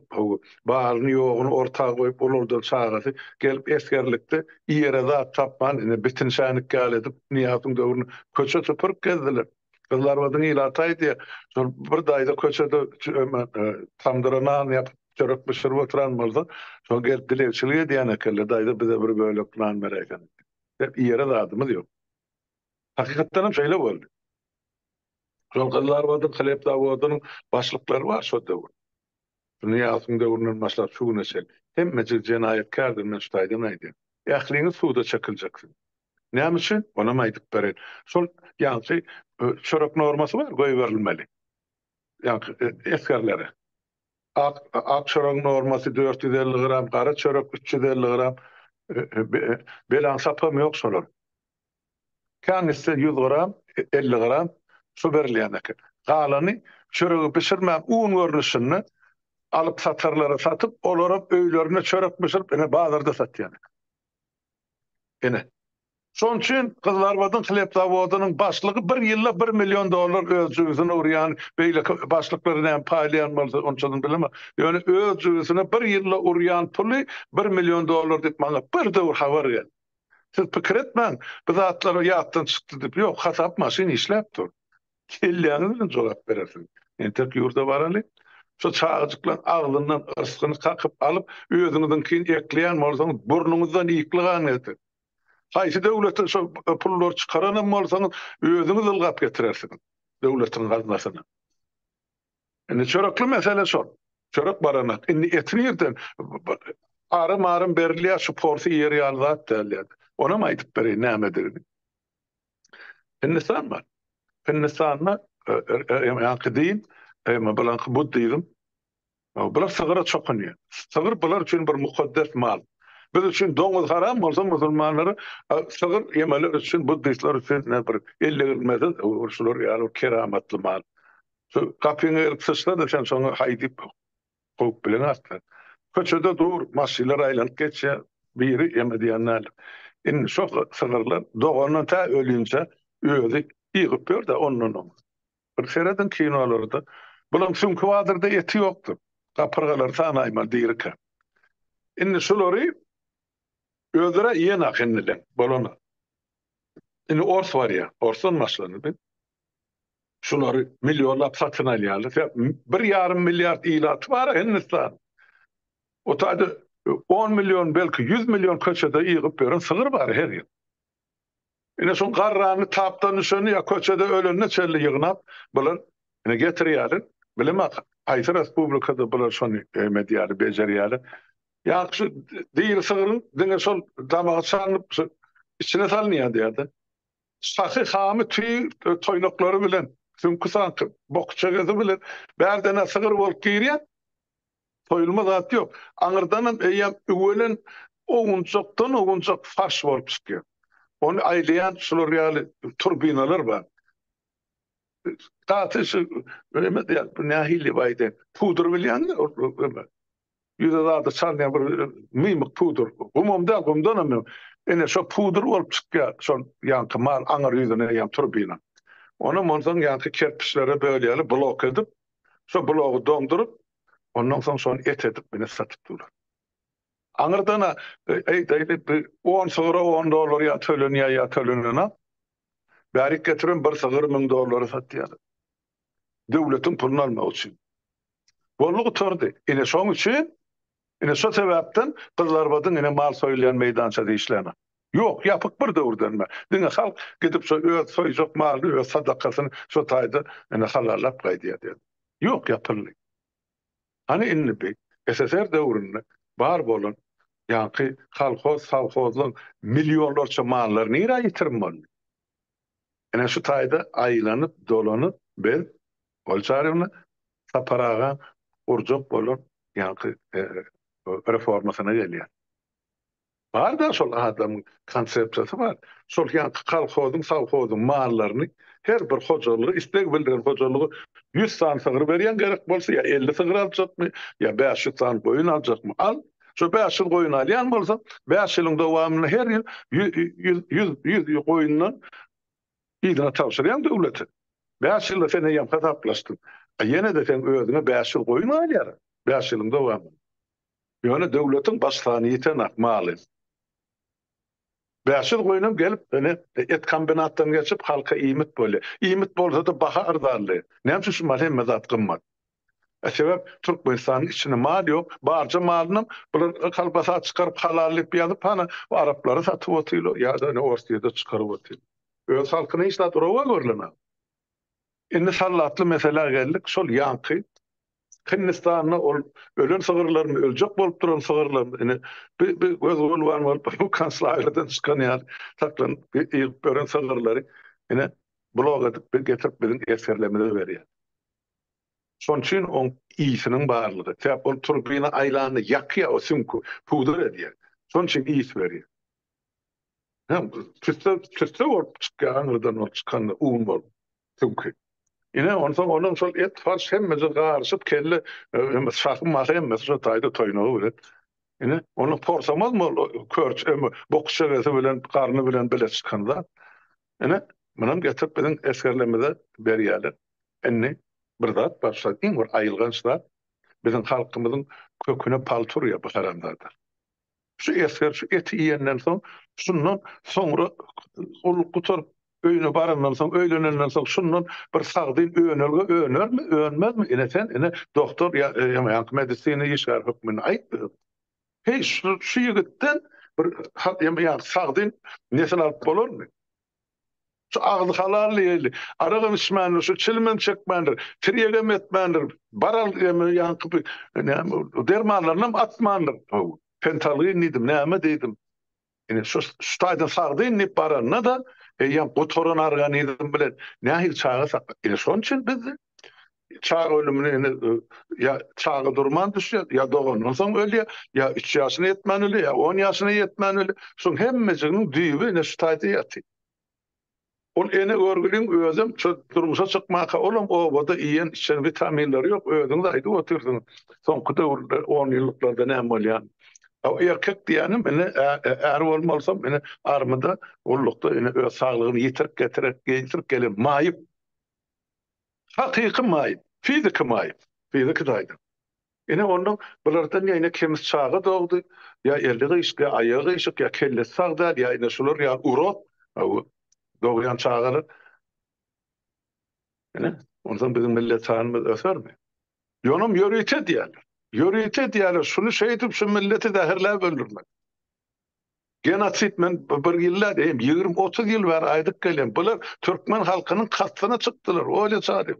Baryny ýogunu ortaga goýup bolurdy çagasy gelip eskerlikde ýere zat tapman, bitin şanyk gal edip niýatyň döwrüni köçe süpürüp gezdiler. Kızlar badyň ýylataýdy. Şol bir daýda köçede tamdyranan ýapyp çörek pişirip oturan bolsa, şol gelip dilekçilige diýen ekelde daýda bize bir bölek plan bereken. Hep ýere zatymyz ýok. Hakykatdan hem şeýle boldy. Şol kızlar badyň Halep Dawodynyň başlyklary var şo döwür. Dünýäsiň döwründen başlap şu güne çel. Hemmece jenaýetkardyr men şu taýdan aýdy. Ähliňi suwda çekiljeksiň. Näme üçin? Ona aýdyp beren. Şol ýa-ni çörek normasy var, goýup berilmeli. Ýa-ni eskerlere. Ak çörek normasy 450 gram, gara çörek 350 gram. Belan sapam ýok şolar. Kaňysy 100 gram, 50 gram su berilýän. Galany çöregi pişirmän un görnüşini alyp satarlara satyp, olara öýlerine çörek pişirip ene bazarda satýan. Ene. Şoň üçin kızlar badyň Halep Dawodynyň başlygy 1 ýylda 1 milyon dollar özüňizine urýan, beýle başlyklary näme paýlayan bolsa onçadan bilemem. Ýöne özüňizine 1 ýylda urýan puly 1 milyon dollar diýip maňa bir döwür habar geldi. Siz pikir etmeň, bu zatlar ýatdan çykdy diýip, ýok, hasap maşyn işläp dur. Kelleňizden jogap berersiň. Entek ýurda baraly. Şu çağıcıklar ağzından ıskını kakıp alıp özünüzden keyin ekleyen bolsaňyz burnuňyzdan ýyklygan eti. Haýsy döwlete şu pullar çykaran bolsaňyz özüňiz ılgap getirersiňiz döwletiň gaznasyna. Indi çörekli mesele şu. Çörek baranak. Indi etini ýerden arym berilýär şu porsi ýeri ýalzat dälýär. Ona mı aýdyp berýär nämedir? Hindistan var. Hindistan'da yankıdayım, bilen Buddizm. Bular sigara çokunýar. Sigir bular üçin bir mukaddes mal. Biz üçin doňuz haram bolsa musulmanlary sigir yemeler üçin, Buddistler üçin bir 50 gülmeden urşular ýaly keramatly mal. Şu kapyňy ýylyp sıçsa da sen soňa haýdyp koyup bilen atlar. Köçede dur, maşylar aýlanyp geçe, biri eme diýenler. Indi şok sınırlar doğandan ta ölünce öýüp ýygyp berdi ondan. Bir sereden kinolarda bulan sünkü wadyrda eti ýokdur. Kapırgalar sanaýmal diýirke. Indi şolary özüre ýene akynylen bolana. Indi ors var ya, orson maşlany. Şolary millionlap satyn alýarlar. 1,5 milyard ilat var Hindistan. O taýda 10 milyon belki 100 milyon köçede ýygyp beren sygyr bar her ýyl. Ine şol garrany tapdan düşeni ya köçede ölenine çelli ýygnap bular ine getirýärler. Bilemek Aýsy respublikada bular şonu medýary bejerýärler. Ýagşy diýil sygyryň diňe şol damagy çanyp içine salynýar diýerdi. Sahy hamy toýnaklary bilen sünkü sanky bokça gözi bilen bärdene sygyr bolup girýär. Toýulma zat ýok. Aňyrdanam eýem öwelen oňunçakdan faş bolup çykýar. Onu aýlayan şol real turbinalar bar. Tatyş öyle diýär, nähili baýdy. Pudr bilýän, yüze da çalýan bir mimik pudr. Gumdan ene şo pudr bolup çykýar. Şol ýanky mal aňyr ýüzüne ýan turbina. Onu monsan ýanky kerpiçlere bölýärler, blok edip, şo blogy dondurup, ondan soň şonu et edip mene satyp durar. Aňyrdan aýdy 10 soňra 10 dollar ýa tölenýär. Bärik getiren $1,000,000 satýar. Döwletiň pulunu almak üçin. Bollugy tördi. Ine şoň üçin, ine şo sebäpden Kızlarbadyň ine mal soýulýan meýdançada işläne. Ýok, ýapyk bir döwürdenme. Diňe halk gidip şo öz soýjak maly, öz sadakasyny şo taýda ine halalap gaýdýar. Ýok, ýapyldy. Hani indi bir SSR döwründe bar bolan ýanky salhozlyň milyonlarça mallaryny ýa ýitirmeli. Ene şu taýda aýlanyp dolanyp biz bolçaryny saparaga urjak bolan ýanky reformasyna gelýär. Bar da şol adamyň konsepsiýasy bar. Şol ýanky kalhozyň, savhozyň mallaryny her bir hojalygy istek bildiren hojalygy 100 san sygyr berýän gerek bolsa ýa 50 sygyr aljakmy ýa 500 san goýun aljakmy al. Şo 500 goýun alýan bolsa 5 ýylyň dowamyny her ýyl 100 goýundan ýygyna tawşyrýan döwleti. 5 ýylda sen ýam hasaplaşdyn. Ýene de sen özüne 5 ýyl goýun alýar. 5 ýylyň dowamyny. Ýöne döwletiň başlanyýyna maly. 5 ýyl goýunam gelip et kombinatdan geçip halka iýmit bolýar. Iýmit bolsa da baha ardarly. Näme üçin mal hem zat gymmat. Sebäp Türkmenistanyň içine mal ýok, barja malyny bular kalbasa çykaryp halallyp ýazyp hana araplara satyp otylar ýa-da Orsiýada çykaryp otylar. Öz halkyny işlat rowa görlenär. Indi sallatly mesele geldik, şol ýanky Hindistanyň ölen sygyrlaryny öljek bolup duran sygyrlaryny bir göz bolwan bu kanslaýlardan çykan ýa taklan ölen sygyrlary ine blog edip getirip biziň eserlemede berýär. Şoň üçin on iýsiniň barlygy, täp ol turbina aýlany ýakýa o sümkü pudr edýär. Şoň üçin iýs berýär. Hem tüste bolup çykýanlardan ol çykan un bol sümkü. Ine onun şol et farş hemmesi garşyp kelle şahym mahy hemmesi şo taýda toýnagy bilet. Ine onu porsamaz mı körç bokşa bilen karny bilen bile çykanda. Ine munam getirip biziň eskerlemede berýärler. Enni bir zat başladı. Iň bir aýylgançlar biziň halkymyzyň köküne paltur ýa baharamlarda. Şu esker şu eti ýenden soň şundan soňra ol gutar öýüne barandan soň öýlenenden soň şundan bir sagdyn önermi öňmezmi ine sen ine doktor ýa medisina ýeşär hukmyny aýtdy. Hey şu ýigitden bir ýa sagdyn nesel alyp bolarmy? Şu ağzı halally, aragan içmändir, şu çilmen çekmendir, tiriyegem etmendir, baral yankı dermanlarynam atmandır. Pentalgy nidim, näme diýdim. Ine şu taýdan sagdy nip baranna da ýa gotoran organizm bilen nähil çağa sak. Ine şoň üçin biz çağ ölümüni ya çağı durman düşýär, ya doğandan soň ölýär, ya 3 ýaşyna ýetmän ölýär, ya 10 ýaşyna ýetmän ölýär. Şoň hemmejiginiň düýbi ine şu taýda ýatyr. ol ene örgülüň özüm şu durmuşa çykmaka olam o boda iýen içen vitaminleri ýok özüň daýdy oturdun. Soňky döwürde 10 ýylliklarda näme bolýan? Erkek diýenim meni är bolmalsam meni armyda ullukda ene öz saglygyny getirip gelip maýyp. Hakyky maýyp, fiziki maýyp, fiziki daýdy. Ene onuň bulardan ýa-ni kemis çağı dogdy, ýa elli işke, aýagy işik, ýa kelle sagda, ýa ene şular ýa urop, dogýan çağları. Ene ondan bizim millet çağımız ösermi? Ýonum ýörüýte diýerler. Ýörüýte diýerler, şunu şeýdip şu milleti zäherläp öldürmek. Genosit men bir ýyllar diýim 20-30 ýyl bar aýdyp gelýän. Bular türkmen halkynyň katsyna çykdylar. Öyle çary.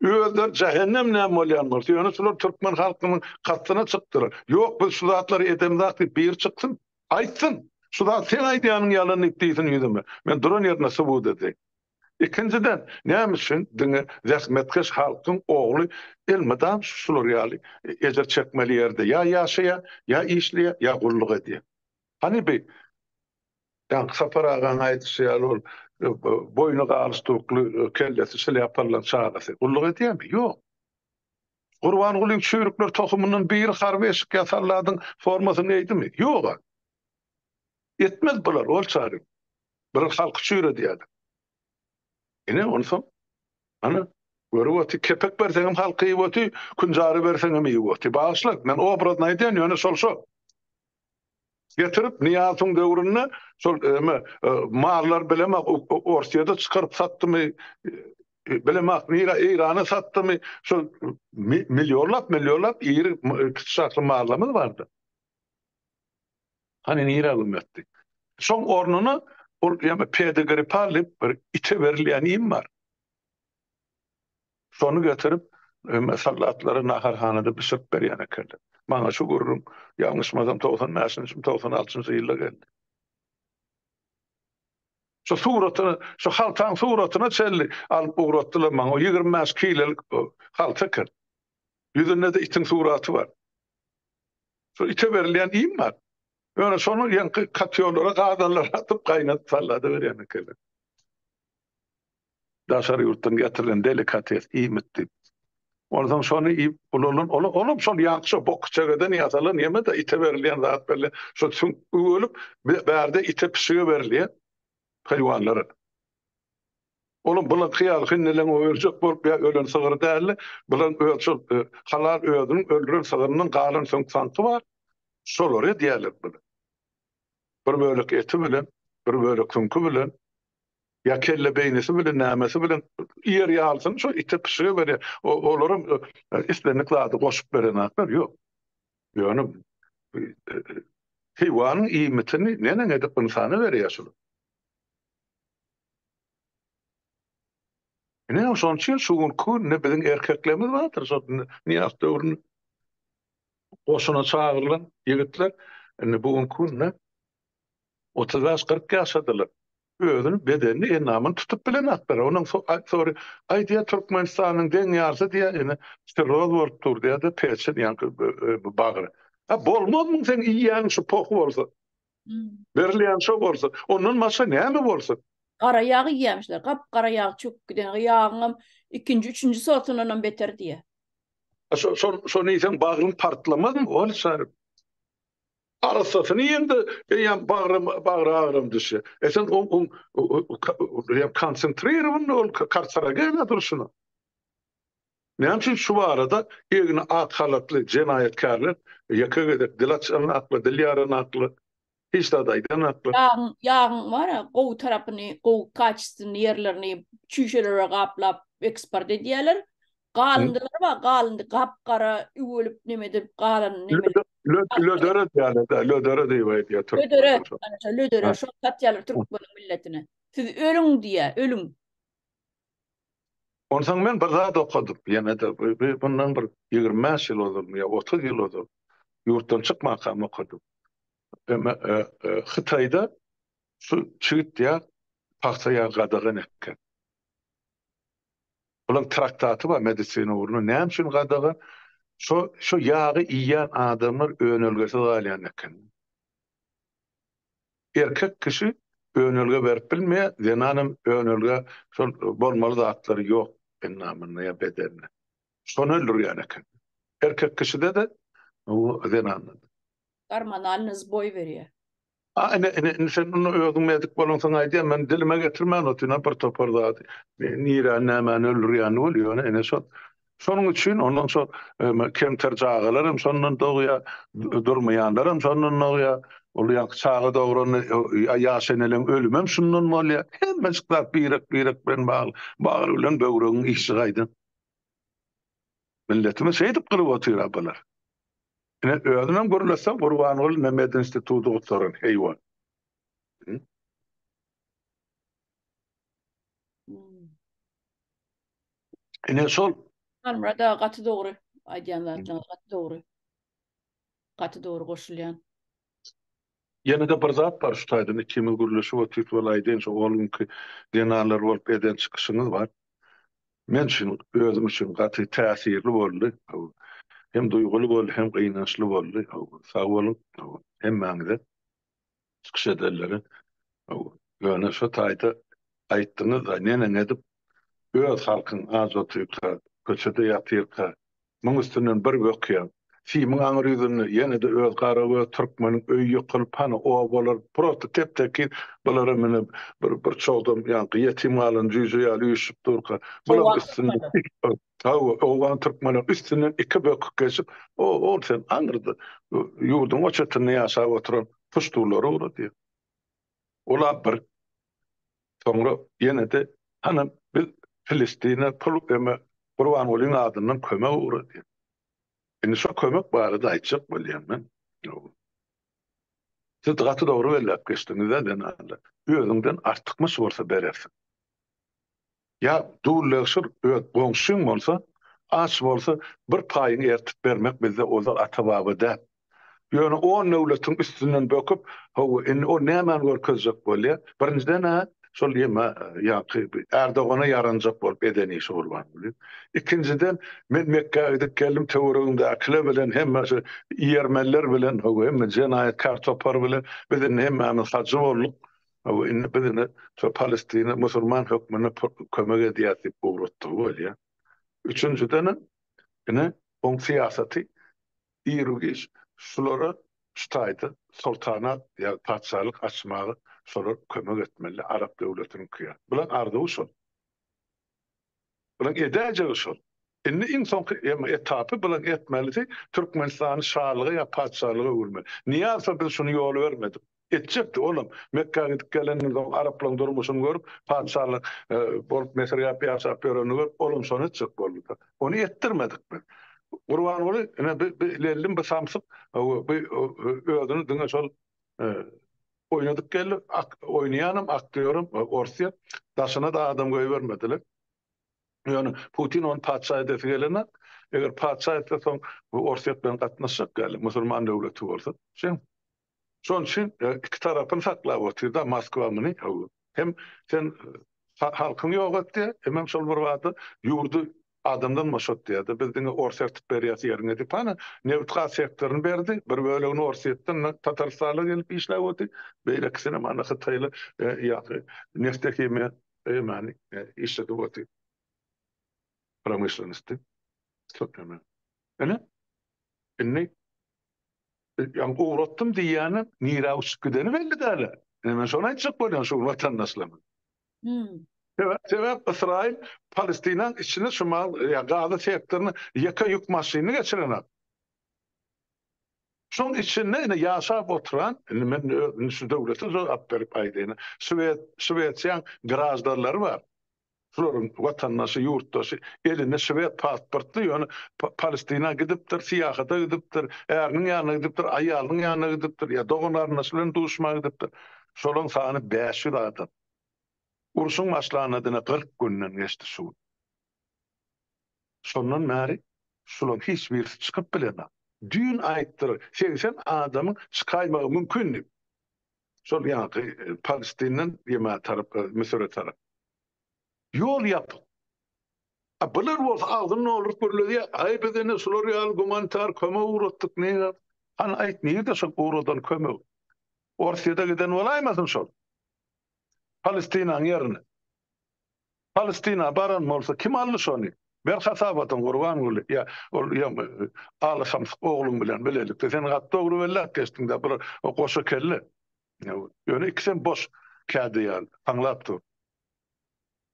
Öýler cehennem näme bolýanlar? Ýöne şular türkmen halkynyň katsyna çykdylar. Ýok bu şu zatlar edemdak diýip bir çykdym. Aýtsyn. Şu zat sen aýdýanyň ýalany etdiýsin ýüzüme. Men duran ýerine subut edeyim. İkinciden näme üçin diňe zähmetkeş halkyň ogly elmedam şular ýaly ejer çekmeli ýerde ýa ýaşaýa ýa işleýä ýa gulluk edýär. Hani bir dan saparagan aýdysy ol boynu galstukly kellesi şile ýaparlar çağasy. Gulluk edýärmi? Ýok. Gurban gulyň çüýrükler tohumynyň bir harbeşik ýasarladyň formasyny eýdimi? Ýok. Etmez bular ol çary. Bir halky çüýre diýär. Ene onsoň ana görüwati kepek berseňem halky ýewati, kunjary berseňem ýewati. Bagyşlak men obraz näýden ýöne şol. Getirip Niýazyň döwründe şol mallar bilemek Orsiýada çykaryp satdymy, bilemek Irana satdymy, şol milyonlap ýyry kıçakly mallarymyz bardy. Hani nira gümmetdi. Şoň ornuny ýa pedagori palyp bir ite berilýän iýim bar. Şonu getirip mesallatlary naharhanada pişirip berýän ekenler. Maňa şu gurrum ýalňyşmasam 95-96 ýylda geldi. Şu suratyny, şu haltaň suratyna çelli alyp uğratdylar maňa 25 kilolik halta ker. Ýüzünde de itiň suraty bar. Şu ite berilýän iýim bar. Ýöne şonu ýanky katýonlara gadanlara atyp gaýnatyp sallady berýän ekenler. Daşary ýurtdan getirilen delikates iýmitdi. Ondan şonu iýip olum şol ýakşy bokçagadan ýasalar näme de ite berilýän zat berle şol ölüp berde ite pişige berilýän haýwanlara. Olum bular hyýal hinnelen öýürjek bolup ölen sygyr däli, bular şol halal öýüdüň öldüren sygyrynyň galan soňsanty bar. Şolary diýerler bular. Bir bölük eti bilen, bir bölük sunku bilen, ya kelle beynesi bilen, nämesi bilen ýer ýalsyn, şu ite pişige berýär. Olarym islenik zady goşup berenaklar ýok. Ýöne heýwanyň iýmitini näme edip insana berýär şol. Ne şon çyl şugun kun ne biziň erkeklerimiz bardyr, şol Niýaz döwrüne goşuna çağırılan ýigitler, bugun kun ne 35-40 ýaşadylar. Özüni bedenini enamyny tutup bilen atlar. Onuň sonra aýdýa Türkmenistanyň deňýarsy diýär, steroz bolup dur diýär, peçin ýanky bagry. Bolmazmy sen iýýän şu pok bolsa? Berilýän şo bolsa, ondan başga näme bolsa? Gara ýagy ýemişler, gapgara ýag çöküp giden ýagyňam 2-nji, 3-nji sortundan beter diýär. Şo näsen bagryň partlamazmy? Ol şar. Arasasyny ýende ýa bagry ağrım düşe. Sen konsentrerowany ol kartsara gelýär şunu. Näme üçin şu arada ýegini at halatly jenayetkarlar ýakaga dilatçyny akly, dilýarany akly, hiç de daýdan akly. Ýagyň bar, gowy tarapyny, gowy kaçsyny ýerlerini çüşelere gaplap ekspert edýärler. Galyndylar ba, galyndy gapgara üwelip nemedip galan nemedip. Lödöre diýerler, lödöre diýip Lödöre, şo tatýarlar türkmen milletine. Siz ölüň diýär, ölüň. Ondan men bir zat okudum. Ýene de bundan bir 25 ýyl boldy, ýa 30 ýyl boldy. Ýurtdan çykmakam okudum. Hytaýda şu çygyt diýär, paxtaýa gadagan eken. Olaň traktaty bar medisina urunu. Näme üçin gadagan? Şu ýagy iýýän adamlar önelgesi galýan eken. Erkek kişi önölge berip bilmeýär. Denanym önölge şol bolmaly zatları ýok ennamyna ýa bedenine. Şonu öldürýän eken. Erkek kişide de o denanly. Garmanalynız boy berýär. Sen onu özüň medik bolansaň aýdýar, men dilime getirmän otyna bir topar zat. Nira nämen öldürýän bolýar, ene şol. Şonuň üçin ondan soň kemter jagalarym şondan dogýa durmaýanlarym şondan dogýa olýan çağa dograny ýaşeneleň ölümem şundan bolýar. Hemmeçikler birek bilen bagyr bilen böwregiň işi gaýdy. Milletime şeýdip gyryp otyrar bular. Ene özünem görülsem Gurban ol Mehmet Institutu oturan heywan. Ene şol Murada gaty dogry. Aýdýan zatlar gaty dogry. Gaty dogry goşulýan. Ýene de bir zat bar şu taýdan 2 ýyl gürleşip otyp bolaýdyn şu oğlumky denalar bolup eden çykyşyňyz bar. Men şunu özüm üçin gaty täsirli boldy. Hem duýguly boldy, hem gynançly boldy. Sag bolun. Hem maňyda çykyş edenleri. Ýöne şu taýda aýtdyňyz da nene edip öz halkyň azotyka, köçede ýatyrka, muň üstünden bir bökýän. Fiýmiň aňyr ýüzüni ýene de öz garawy türkmeniň öýü ýokylyp hany o bolar proto tepteki bolara meni bir çoğdum ýa-ni ýetim alan jüýje ýaly ýüşüp durka. Bular üstünden owan türkmeniň üstünden iki bökük geçip o sen aňyrdy. Ýurdun o çetyny ýaşap oturan puşturlary urady. Olar bir soňra ýene de hanam biz Filistin'e pulup eme Gurban Olyň adyndan kömek urady. Indi şo kömek barada aýtjak bolýan men. Siz gaty dogry belläp geçdiňiz denanly. Özüňden artykmys bolsa berersiň. Ya dulleşir goňşyň bolsa, aç bolsa bir paýyny ertip bermek bizde ozal atababada. Ýöne o nöwletiň üstünden böküp, o näme görkezjek bolýar. Birinciden şol ýema ýa-ni Erdogana yaranjak bolup edeni iş bolýar. İkinciden men Mekke'ye gidip geldim töwereginde akla bilen hemme ýermeller bilen hemme jenaýat kartopar bilen bilen hemme hajy bolduk. Bilen Palestina musulman hökmüne kömek edýär uğratdy bolýar. Üçüncüden ine on siýasaty ýergiş şulara ştaýdy sultanat ýa padşalyk açmagy şolar kömek etmeli Arap döwletiniň kıya. Bular ardy şol. Bular edäjek şol. Indi insan etapy bular etmeli Türkmenistanyň şahlygy ýa padşalygy urmeli. Niýe biz şunu ýol bermedik? Etjekdi oğlum. Mekke'ye gidip gelenlerden Arapların durmuşunu görüp padşalyk bolup mesele ýaşap ýöreni görüp oğlum şonu etjek boldy. Onu ettirmedik biz. Gurban Oly ene bir samsyk özüni diňe şol oynadyk geldi. Oýnaýanym, aktýorum, orsiýet. Daşyna da adam goýbermediler. Ýöne Putin on padşa edip gelene, eger padşa etseň bu orsiýet bilen gatnaşyk geldi. Musulman döwleti bolsa. Şoň üçin iki tarapyny saklap otyrda Moskwa meni. Hem sen halkyň ýok etdi, hem şol bir wagty ýurdu adamdan maşot diýdi. Bizdiňe orsiýet berýär ýerine dip ana newtral sektoryny berdi. Bir bölegini orsiýetden Tatarstana gelip işläp otdy. Beýlekisine mana Hytaýly ýa-ni neftekimi ýa-ni işläp otdy. Pромышленности. Sokama. Ene ýa-ni uğratdym diýýäni nira uçgydany belli däl. Men şonu aýtjak bolýan şu watandaşlary. Sebep İsrail Palestina'nın içine Gaza sektorunu yaka yük maşinini geçiren. Şonun içinde yaşap oturan, men şu devleti zor apberip aýdyny. Şwetsiýan grajdarlary bar. Şolaryň watandaşy, ýurtdaşy, eline Şwed pasportly ýöne Palestina gidipdir, syýahata gidipdir, äriň ýanyna gidipdir, aýalyň ýanyna gidipdir, ýa doganaryň bilen duşmagy gidipdir. Şolaryň sany 500 adam. Uruşun başlanadığına 40 günden geçti şu. Sondan beri şulan hiçbir çıkıp bilene. Dün ayıttır. Sen adamın çıkaymağı mümkün. Şol yani Palestin'den yema tarafı, Mısır tarafı. Yol yapın. Bunlar olsa ağzın ne olur böyle diye ayıp edene sular ya humanitar köme uğrattık ne? Hani ayıp niye de çok uğradan köme? Orsiye'de giden olaymasın şol. Palestina'nın yerini. Palestina baran bolsa kim alış onu? Ber hasabatın gurban gulu. Ya alasam oğlum bilen bilelikde sen gat doğru bellat geçtin de bir o koşa kelle. Ya öyle ikisen boş kağıdı yani. Anlap dur.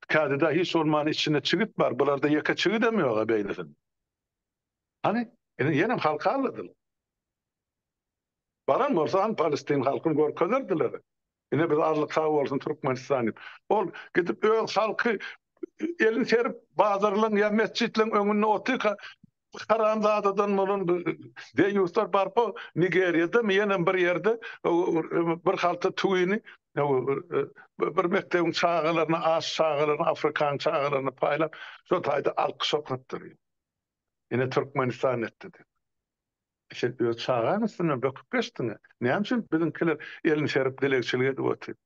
Kağıda hiç ormanın içine çıgıt var. Bularda yaka çıgı demiyor beylesin. Hani yenem halka aldılar. Baran bolsa han Palestin halkını görkezerdiler. Yine biz arlık olsun Türkmenistan'ı. Ol gidip öl halkı elin serip bazarlan ya mescitlen önüne otuka Karamdağ'dan bunun deyuslar barpo Nigerya'da mı yenen bir yerde bir halta tuyini bir mektebin çağılarını, az çağılarını, Afrikan çağılarını paylap so tayda alkı sokattırıyor. Yine Türkmenistan etti. İşte bir çağın üstüne bakıp geçtiğine. Ne yapsın bizimkiler elin serip dilekçiliğe de otuyor.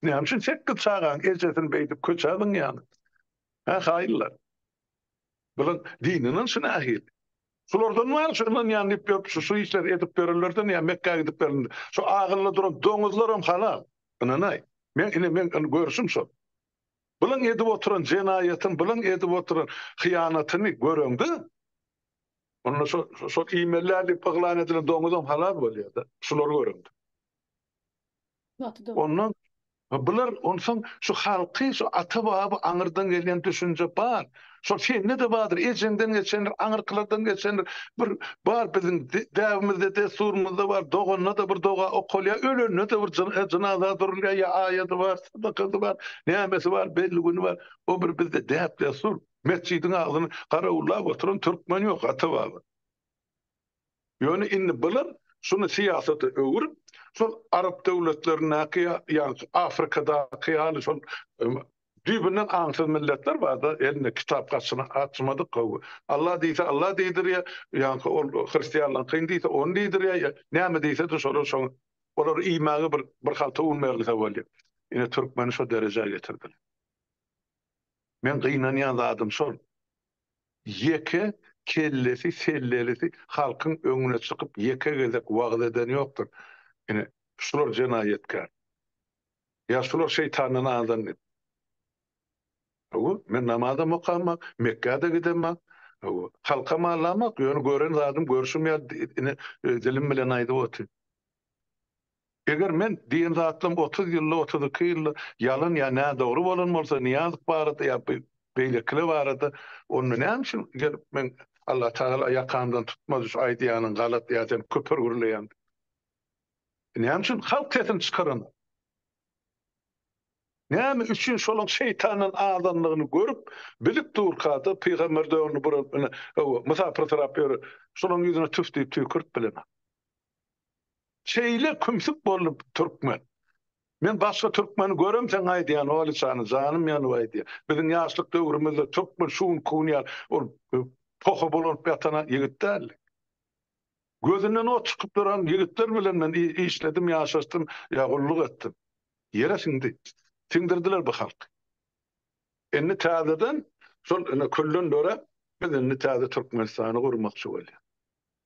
Ne yapsın çekti çağın ecetin beydip köçadın yani. Ha hayırlar. Bunun dininin sınahil. Sulardan var şundan yani yapıp su işler edip verirlerden ya Mekke'ye gidip verirler. Şu ağırlı durup domuzlarım halal. Ananay. Men görsüm so. Bunun edip oturan cenayetin, bunun edip oturan hıyanatını göründü. Onun so e-maillerle paglan edilen domuzum halal oluyor da. Sular göründü. Onun bular onsan şu halkı şu ata babı anırdan gelen düşünce bar. Şu şey ne de vardır? Ecenden geçenler, anırklardan geçenler bir bar bizim devimizde de surumuzda var. Doğanna da bir doğa okulya ölünne de bir cenaza duruluyor ya ayeti var, sadakası var, nimesi var, belli günü var. O bir bizde deple sur. Mescidin ağzını karavullar oturun Türkmen yok ata babı. Yani inni bular şunu siyaseti öğürüp sol Arap devletlerine yani Afrika'da kıyalı sol dübünden ansız milletler vardı. Eline kitap kaçına açmadık. Allah deyse Allah deydir ya. Yani o Hristiyanlığın kıyın deyse onu deydir ya. Ne deyse de sonra olur imanı bir halta unmerlise oluyor. Yine Türkmen'i şu dereceye getirdiler. Men kıyınanayan adım sol. Yeke kellesi, sellelisi halkın önüne çıkıp yeke gezek vaat eden yoktur. Yani şular cenayetkar. Ya şular şeytanın ağzından. Men namazda mukamak, Mekke'de gidemek, halka mağlamak, yani gören zadım görsüm ya dilim bilen ayda otu. Eger men diyen zatlım 30 yıllı, 32 yıllı yalan ya ne doğru bolun olsa niyazık barıdı ya beylekli barıdı. Onu ne yapmışım? Men Allah Teala yakandan tutmaz şu aydiyanın galat ya sen köpür gürleyen. Ne yapmışım? Halk sesini çıkarın. Näme üçün şolun şeytanın ağzanlığını görüp bilip durkadı peygamber de onu burun musafir terapiyor şolun yüzüne tüftü tükürt bilen. Şeyle kümsüp bolup Türkmen. Men başka Türkmeni görem sen aydiyan oğlu sana canım yani aydiyan. Bizim yaşlık dövrümüzde Türkmen şuun kunyar o poha bolup yatana yigitler. Gözünden o çıkıp duran yigitler bilen men işledim yaşastım yagulluk ettim. Yere sindi. Sindirdiler bu halk. Enni täzeden şol küllün döre biz enni täze Türkmenistan'ı gurmakçy bolýar.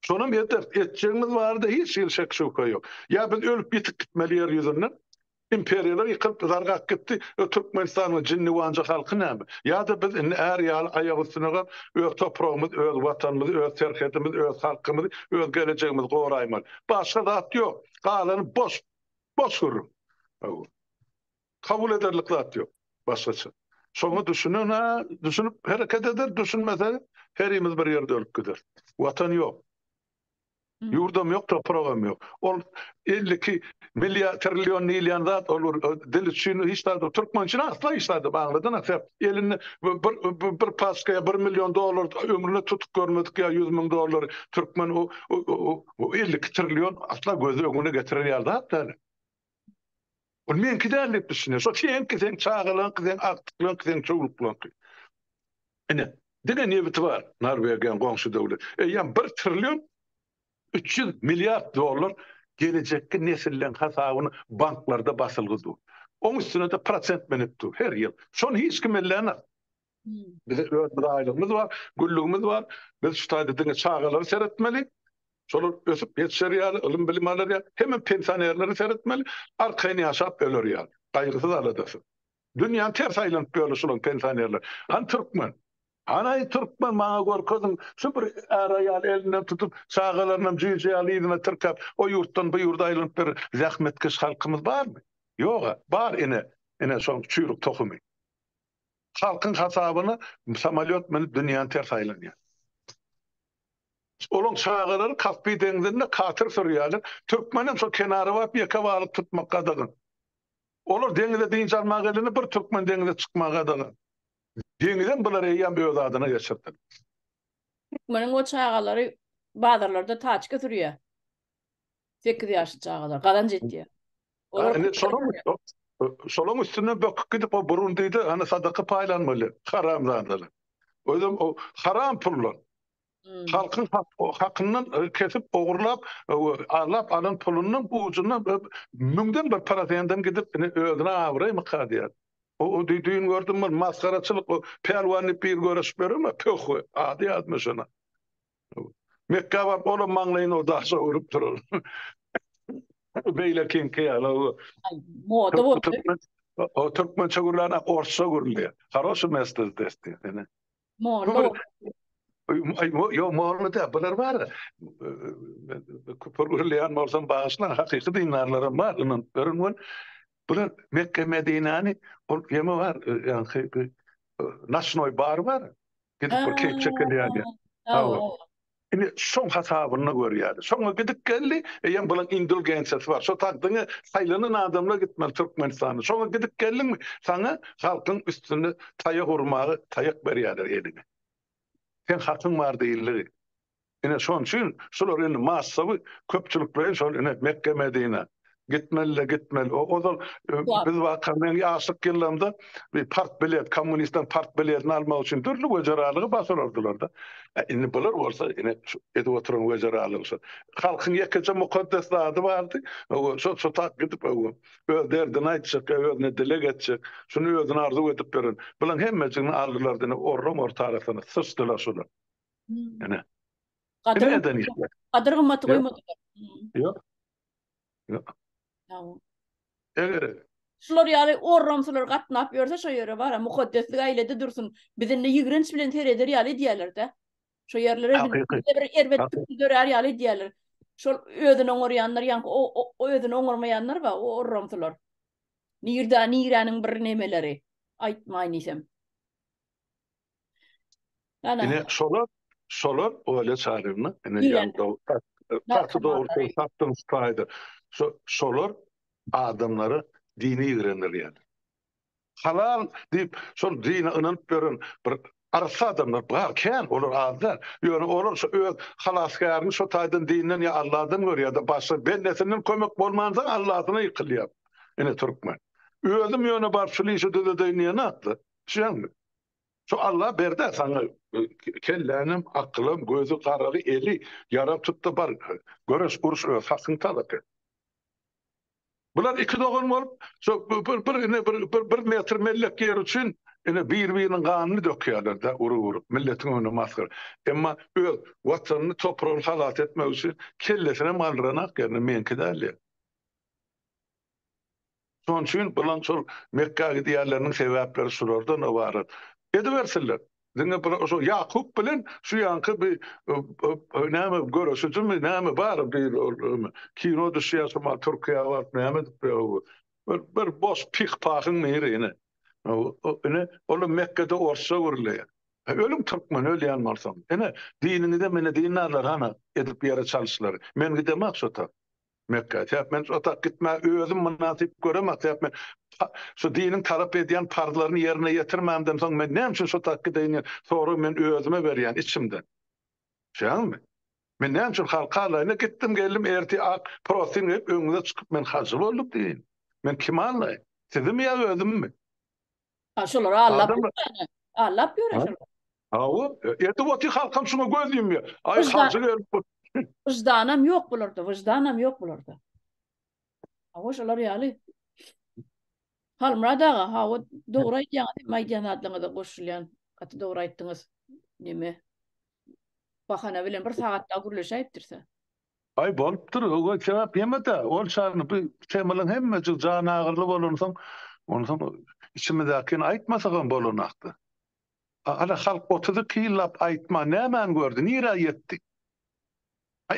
Şonam yeter. Etçeğimiz vardı hiç şek şuka yok. Ya biz ölüp bitik gitmeli yer yüzünden imperiyalar yıkıp zargak gitti. Türkmenistan'ın cinni wancak halkı näme? Ya da biz enni er ýaly aýagy üstüne gap öz toprağımız, öz watanymız, öz serhetimiz, öz halkymız, öz geleceğimiz goraýmaly. Başga zat yok. Galany boş gurur. Kabul ederlik zat yok. Başgaça. Soňa düşünüp hareket eder, düşünmese herimiz bir ýerde ölüp gider. Watan ýok. Yurdum yok, toprağım yok. Ol 52 milyar trilyon milyon zat olur. Dil için hiç de Türkmen için asla işledi bağladan asap. Elini bir paskaya 1 milyon dolar ömrüne tutup görmedik ya 100 bin dolar Türkmen o 52 trilyon asla gözü önüne getirir yer zat. O men kiderlik düşünüyor. So sen çağılan, sen aktıklan, sen çoğuluklan. Ene, dine niyeti var. Norvegiýa goňşy döwlet. Yani 1 trilyon 300 milyar dolar gelecekki nesillen hasabyny banklarda basylgydy. Oň üstüne de prosent menipdi her ýyl. Şonu hiç kim elläner. Bize bir aýlygymyz var, güllügimiz var. Biz şu taýda çağalary seretmeli. Şolar ösüp yetişýär, ilim bilim alýar, hemen pensionerleri seretmeli. Arkaýny ýaşap öler ýa. Gaýgysız aladasy. Dünýäň ters aýlanyp bölüşülen pensionerler. Han türkmen. Anay türkmen maňa gorkozum şu bir araýal elinden tutup çağalarynam jüýje alydyna tyrkap o ýurtdan bu ýurda aýlanyp bir zähmetkeş halkymyz barmy? Ýok, bar ene şol çüýrük tohumy. Halkyň hasabyny samolyot menip dünýäni ters aýlanýar. Olaň çağalary Kaspy deňizinde katyr sürýärler. Türkmenem şol kenary bap ýaka balyk tutmak gadagyň. Olar deňizde diňç almak elini bir türkmen deňizde çykmak gadagyň. Deňizden bular ýa öz adyna geçirdi. Türkmenin o çağaları bazarlarda taç götürüyor. 8 yaşlı çağalar. Kadan ciddi. Olar Şolong üstüne böküp gidip o Burundi'de hani sadaka paylanmalı. Haram zandalı. O haram pullar. Halkın hakkından kesip oğurlap alap alan pulunun ucundan müngden bir parasyenden gidip ödüne avray mıkadiyat. O düğün gördüm mü maskaraçılık o pelvanı bir görüş verir mi? Pöhü. Adi admış ona. Mekke var oğlum manglayın o daşa uğrup durur. Beyle kinki yala o. Moda bu. O Türkmen çagurlarına orsa guruluyor. Хороший место здесь. Moda bu. Yo muhalefet bunlar var. Kupur gurulayan olsan bağışlan hakiki dinarlarım var. Onun bunlar Mekke Medine'ni o yeme var. Yani Naşnoy bar var. Gidip bir keyif çekiliyor. Ini son hasabını görýär. Soňa gidip geldi, ýa bulan indulgensiyasy bar. Şo tagdyňy saýlanan adamlar gitmel Türkmenistany. Soňa gidip geldiňmi, saňa halkyň üstünde taýak urmagy, taýak berýärler eline. Sen hakyň bar diýildi. Ine şoň üçin şolar indi massawy köpçülik bilen şol ine Mekke Medine gitmeli. O da biz vakanın ýaşyk ýyllarynda bir part bilet, kommunistan part biletini almak üçin türlü göjeralygy basarardylar da. Indi bular bolsa ine edip oturan göjeralygy. Halkyň ýekeje mukaddes zady bardy. O şo tak gidip o derdini aýtjak, özüne dile getjek, şunu özüne arzu edip beren. Bulan hemmesini aldylar dene orram ortarasyna sıçdylar şolar. Ene. Kadir gymmaty goýmadylar. Ýok. Eger şular ýaly orramsylar gatnap ýörse şo ýere bara mukaddeslik aýlede dursun. Bizinde ýigrenç bilen tereder ýaly diýerler-de. Şo ýerlere bir erbet dörer ýaly diýerler. Şol ödüne oňorýanlar ýa o ödüne oňormaýanlar ba o orramsylar. Niranyň bir nemeleri aýtmaýyn isem. Ine şolar öyle çağırırlar. Ine ýanda tatı doğru sattım fayda. Şolar adamları dini öğrenirler. Halal deyip şol dine inanıp beren bir arsa adamlar barken olur adlar. Yani olur şu öz halaskarını şu taýdan dininden ya Allah'dan görýär da başka bendesinden kömek bolmansa Allah'ına ýykylýar. Ine Türkmen. Özüm ýöne bar şu işi düzedýän atly. Şeňmi? Şu Allah berdi sana kellänim, aklım, gözü kararı, eli yarap tuttu bar. Görüş, uruş, hakkın taladı. Bular iki doğun olup, bir metr mellek yer için birbirinin kanını döküyorlar da uru. Milletin önü maskar. Ama vatanını toprağını halat etmek için kellesine malranak yerine menki derler. Son için bulan sol Mekka gidiyerlerinin sebepleri şurada ne var? Ediversinler. Dinle o Yakup bilen şu yankı bir näme görüşücü mü näme bar bir kino düşýär ma Türkiýe var näme bir boş pik pakyň merine. Ene onu Mekke'de orsa görülýär. Ölüm Türkmen ölýän marsam. Ene dinini de mene dinlerler hana edip ýere çalyşlar. Men gidemek şota. Mekke. Men ota gitme özüm münasip göremek. Men şu dinin talep edýän parlaryny ýerine ýetirmämden soň men näme üçin şu takky diýen soru men özüme berýän içimden. Şeňmi? Men näme üçin halka alaýna gitdim geldim erti ak protein hep öňüne çykyp men hajy bolup diýin. Men kim alaý? Sizim ýa özümmi? Şolar Allah ýörer. Hawa, ýeti wati halkam şuna gözlüýüm. Ay hajy Vicdanam ýok bularda. Hawa şolar ýaly. Halmradaga hawa dogry aýtýan, maýdan adlaňyza goşulýan. Gaty dogry aýtdyňyz. Neme? Bahana bilen bir sagatda gürleşäýipdirse. Ay bolupdyr, o sebäp ýemede. Ol şarny bu temalyň hemme jana agyrly bolansoň, onuň içimizdäkini aýtmasagan bolanakdy. Ala halk 32 ýyllap aýtma nämen gördü, nire ýetdi?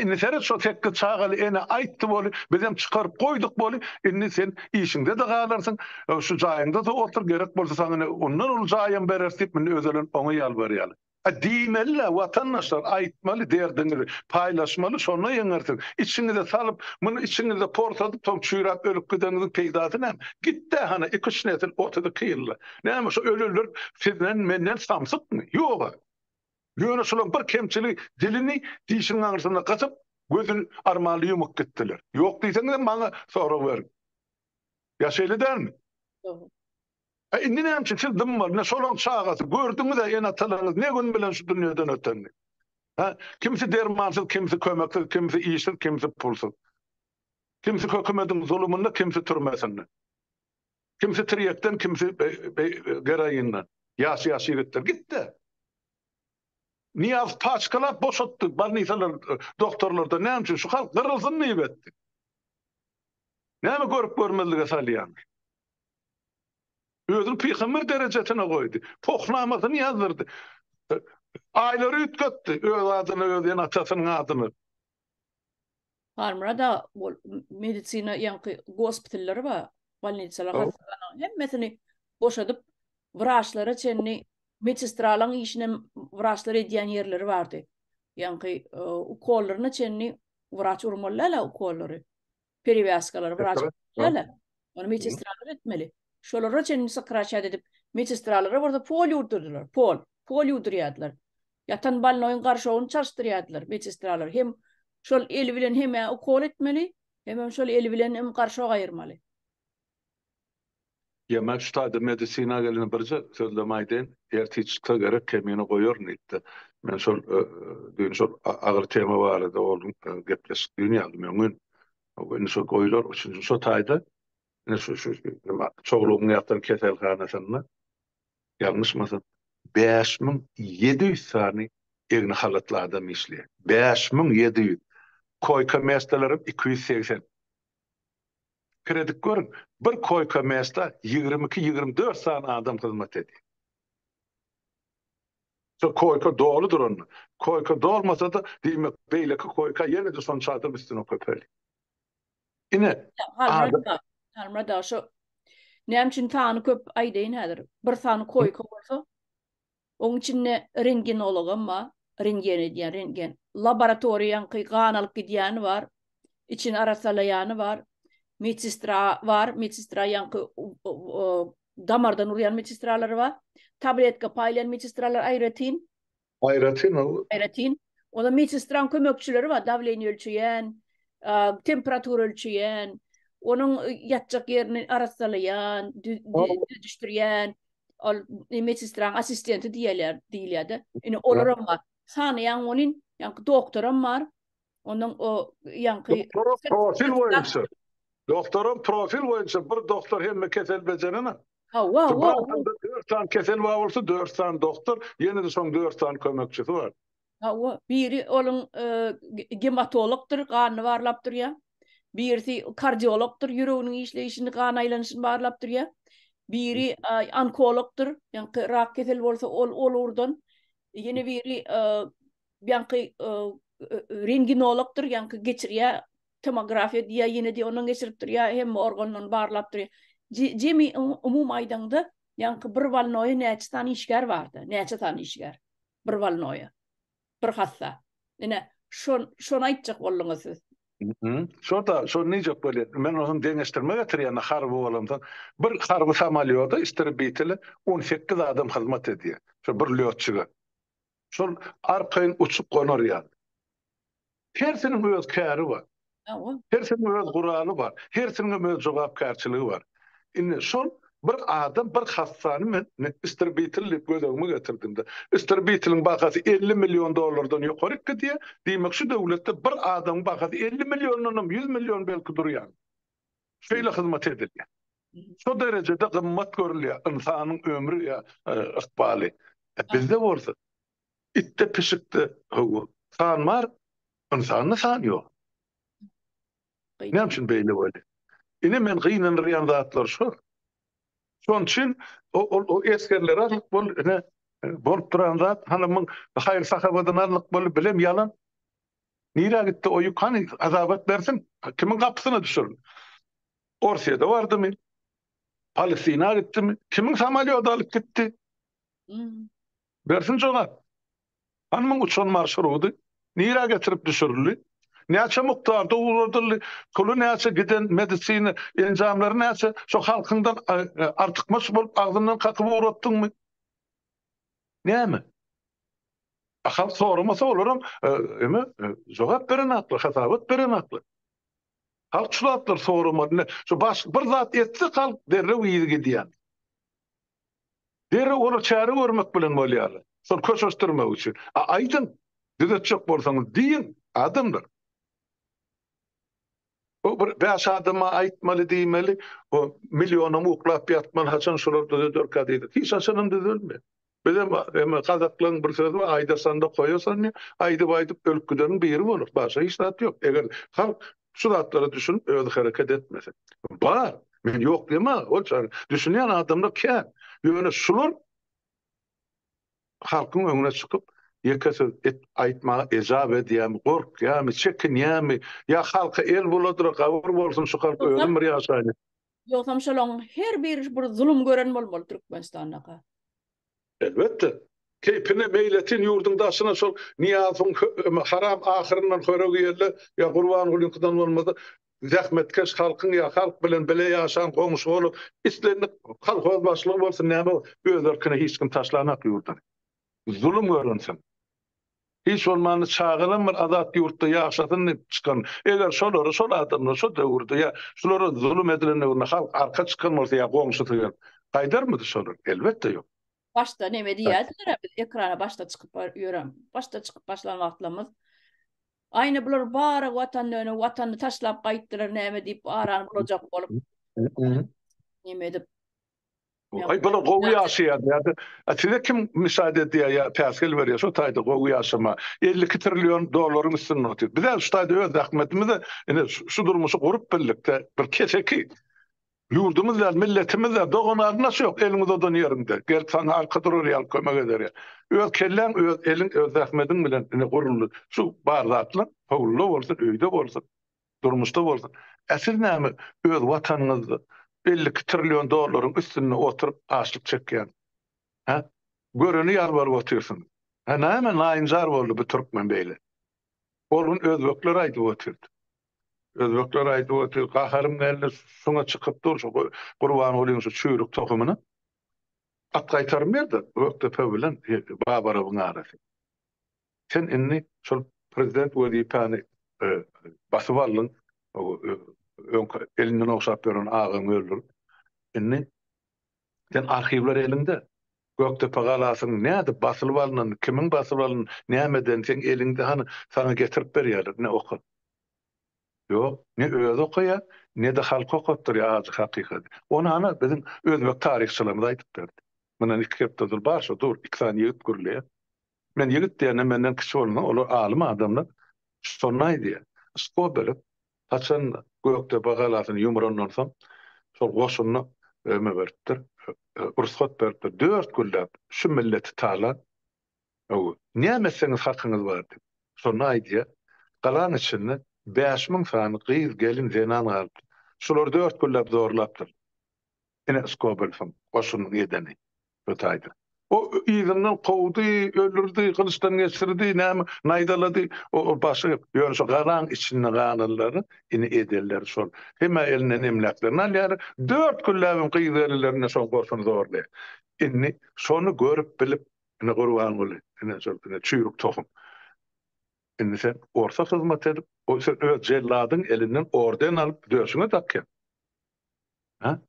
Inni seret şo tekki çağaly ene aýtdy boly, bizem çykaryp goýduk boly, inni sen işiňde de galarsın, şu jaýyňda da otur gerek bolsa sana ondan ol jaýym berersiň men özelen oňa ýalbarýaly. Diýmeli watandaşlar aýtmaly, derdini paýlaşmaly, şonu ýeňersin. İçiňizde salyp, muny içiňizde portadyp, tom çüýrap ölüp gideniň peýdasy näme? Gitdi hana 2-3 nesil 32 ýylla. Näme şu ölürler sizden menden samsykmy? Ýok. Ýöne şolar bir kemçilik dilini diýişiň aňyrsynda gaçyp gözün armaly ýumuk gitdiler. Ýok diýseňiz maňa sora berin. Ýaşaýly dälmi? Doğru. Indi näme üçin siz dym bar, ne şolaň çağasy gördüňiz de ýene atalaryňyz ne gün bilen şu dünýeden ötenni. Kimisi dermansyz, kimisi kömeksiz, kimisi işsiz, kimisi pulsyz. Kimisi hökümetiň zulmunda, kimisi türmesinde. Kimisi tiriyekden, kimisi geraýyndan. Ýaşy gitdir. Gitdi. Niyaz paçkalap boşatdı. Barnisalar, doktorlarda näme üçin şu halk gyrylsyn niýetdi. Näme görüp görmezlige salýan. Özüň pygamber derejetine goýdy. Pohnamasyny ýazdyrdy. Aýlary ütgetdi. Öz adyny, öz ýene-atasynyň adyny. Harmrada bol medisina ýa-ni gospitallary bar, bolnitsalar hatda hemmesini boşadyp wraçlara çenni medsestralaryň işine wraçlar edýän ýerleri bardy. Ýa-ni ukollaryny çenni wraç urmalylar ukollary. Periviaskalary wraç urmalylar. Onu medsestralar etmeli. Şolara çenni sakraçat edip medsestralary orada pol ýurdurdylar. Pol ýurdurýardylar. Yatan balnoyň garşawyny çarşdyrýardylar medsestralar. Hem şol eli bilen heme ukol etmeli, hem şol eli bilen hem garşaw gaýyrmaly. Yemek ştada medisina gelene birje sözlemeýden ertiçlikde gerek kemini goýar nitdi. Men şol şol agyr tema barada oldum gepleşik dünýäde men gün şol goýlar üçin şo taýda ne şu çoğluğun ýatan keselhanasyna ýalňyşmasam 5700 sany egni halatlarda misli. 5700 koyka meseleleri 280. Kredik görün. Bir koyka mesle 22-24 sany adam hyzmat edýär. So koyka doludur onu. Koyka dolmasa da diýmek beýleki koyka ýene de son çadır üstüne köpeli. Ine Harmrada şu näme üçin tany köp aýdaýyn häzir. Bir tany koyka bolsa oň içinde rengenologam bar, rengen laboratoriýaň ganalyp gidýäni bar, için arasalaýany bar, medsestra var, medsestra ýa-ni damardan urýan medsestralary bar, tabletka paýlayan medsestralar aýratin. Oda medsestraň kömekçileri bar, dawleny ölçüýän, temperatur ölçüýän, onun ýatjak ýerini arasalaýan, düşürýän, medsestraň assistenti diýilýärdi. Ine olaram bar. Sanaýan onuň ýa-ni doktoram bar. Onun o ýa-ni profil boýunça. Doktorum profil boýunça bir doktor hemme kesel bejenene. Wow. 4 tane kesel bolsa 4 tane doktor, ýene de soň 4 tane kömekçisi bar. Biri olun hematologdur, gany barlap durýar. Birisi kardiologdur, ýüreginiň işleyişini, gan aýlanyşyny barlap durýar. Biri onkologdur, ýa-ni rak kesel bolsa ol urdan. Ýene biri ýa-ni renginologdur, ýa-ni geçirýär, tomografiýa diýär, ýene de onuň geçirip durýar, hem organyny barlap durýar. Jemi umum aýdanda ýa-ni bir balnoýa näçe tane işgär bardy, näçe tane işgär. Bir balnoýa. Bir hassa. Ine şonu aýtjak boldyňyz siz. Şoda näjek bolýar? Men onu deňeşdirme getirýän harby bolamdan bir harby samalýoda isterbitli 18 adam hyzmat edýär. Şo bir lýotçuga. Şol arkaýyn uçup gonarýar. Hersiniň öz käri bar. Hersiniň öz gurany bar. Hersiniň öz jogapkärçiligi bar. Indi şol bir adam bir hassany men isterbitli gözüme getirdimde. Isterbitliň bahasy 50 milyon dollardan ýokary gidýär. Diýmek şu döwletde bir adam bahasy 50 milyondan 100 milyon belki durýar. Şeýle hyzmat edilýär. Şu derejede gymmat görülýär insanyň ömrü ýa ykbaly. Bizde bolsa itde pişikde san bar, insanyň sany ýok. Näme üçin beýle boldy? Ine men gyýnanýan zatlar şu. Şoň üçin o eskerler alyk bolup duran zat hanymyň haýyr sahabadan alyk bolup bilem ýalan. Nire gitti o yukany azabat bersin? Kimin kapısına düşürün? Orsiýada bardymy? Palestina gitdimi? Kimin samalyoty alyp gitdi? Hmm. Bersin jogap. Hanymyň uçan marşruty nire getirip düşürüldi? Näçe muktarda uğradırlı, kulu näçe giden medisina enzamları näçe şo halkyndan artykmaş bolup agzyndan kakyp uğratdyňmy? Näme? Ahal sormasa olaram, jogap beren akly, hasabat beren akly. Halk şulatlar sormadyny, şu baş bir zat etse halk derre uýdy gidýär. Derre onu çäre görmek bilen bolýar. Şol köşeşdirmek üçin. Aýdyn, düzetjek bolsaňyz diýin, adamlar. O bir beş adyma aýtmaly diýmeli, o milyonum uklap ýatmaly, haçan şolary dörka diýdi. Hiç haçanam düzelme. Bizim Kazaklaryň bir sözü var, aýda sanda koýasan, aýdyp ölüp gideniň biri bolar. Başga hiç zat ýok. Eger halk şu zatlara düşünüp özi hareket etmese. Bar, men ýok deme, olçar düşünýän adamlar kän. Ýöne şular halkyň öňüne çykyp ýekese aýtmaga ejab edýärmi, gorkýarmy, çekinýärmi, ýa halka el boladyr, gawur bolsun şu halk ölüm bir ýaşaýny. Ýoksam şolaň her bir zulüm gören bolmaly Türkmenistanda. Elbette. Keypine meyletin yurdun daşına şol niyazın haram ahirinden körög yerle ya Qurban Gulynkydan bolmasa zähmetkeş halkyň ya halk bilen bile ýaşan goňşy bolup islerini halk başlygy bolsa näme özlerkine hiç kim taşlanak ýurdan. Zulüm görensin. Hiç olmany çağıran bir azat ýurtda ýaşasyn diýip çykan. Eger şolary şol adamlar şo döwürde ya şolara zulüm edilenlerine halk arka çykan bolsa ya goňşy tygan. Gaýdarmydy şolar? Elbette ýok. Başta neme diýerler, ekrana başta çykyp ýörem. Başta çykyp başlan wagtlarymyz. Aýny bular bara watany taşlap gaýtdylar näme diýip aran bolajak bolup. Neme edip. Ay bana gowy ýaşaýar ýa-da size kim müsaade edýär ýa täsir berýär şo taýda gowy ýaşama 52 trillion dollaryň üstüne otýar. Biz şu taýda öz rahmetimizi şu durmuşy gurup birlikde bir keçeki yurdumuz bilen milletimiz bilen dogan nasy ýok elimiz odan ýerinde. Gel sana arka durur ýal kömek eder. Öz kellen öz elin öz rahmetiň bilen guruldy. Şu bar zatlar howlu bolsa öýde bolsa durmuşda bolsa. Äsil näme öz watanyňyzdy 52 trillion dollaryň üstüne oturup açlyk çekýän. Ha? Göreni ýar bar otursun. Ha näme naýynjar boldy bu türkmen beýle. Olun özbekler aýdyp oturdy. Özbekler aýdyp oturdy. Gaharym geldi şoňa çykyp dur şu Qurban Gulyn şu çüýrük tokumuny. At gaýtarym berdi. Öktepe bilen babara buň arasy. Sen inni şol prezident wezipany basyp aldyň. Elinden okşap beren ağın öldür. Inni sen arşivler elinde. Göktepe galasyň näde basylyp alynan, kimin basyp alynan, nämeden sen elinde hani sana getirip berýärler, ne oku. Ýok, ne öz okuýar, ne de halk okutdur ya azy hakykat. Onu ana bizim özbek tarihçilerimiz aýdyp berdi. Munan iki hepdedir başa dur, iki tane ýigit gürleýär. Men ýigit diýene menden kiçi bolan, olar alim adamlar. Şonay diýär. Skobelip haçan Göktepe galasyny ýumrandan soň şol goşuny öme beripdir. Ruhsat beripdir. 4 gündäp şu milleti talan. Näme seňiz hakyňyz bar diýip. Şonu aýdýar. Galan içinde 5000 sany gyz gelin zenan galyp. Şolar 4 gündäp zorlapdyr. Ene Skobel soň goşunyň edeni. Ötaýdy. O ýygynyň kowdy, öldürdi, kılıçdan geçirdi, näme naýdalady, o başy ýöne şu garan içinde ganalary ini ederler şol. Hemme elinden emlaklarını alýar. 4 gündäp gyzlarlaryna şol goşuny zorlaýar. Inni şonu görüp bilip, ine Qurban Guly, ine şol çüýrük tohum. Inni sen orta hyzmat edip, o sen öz jelladyň elinden orden alyp döşüne takýan. Ha?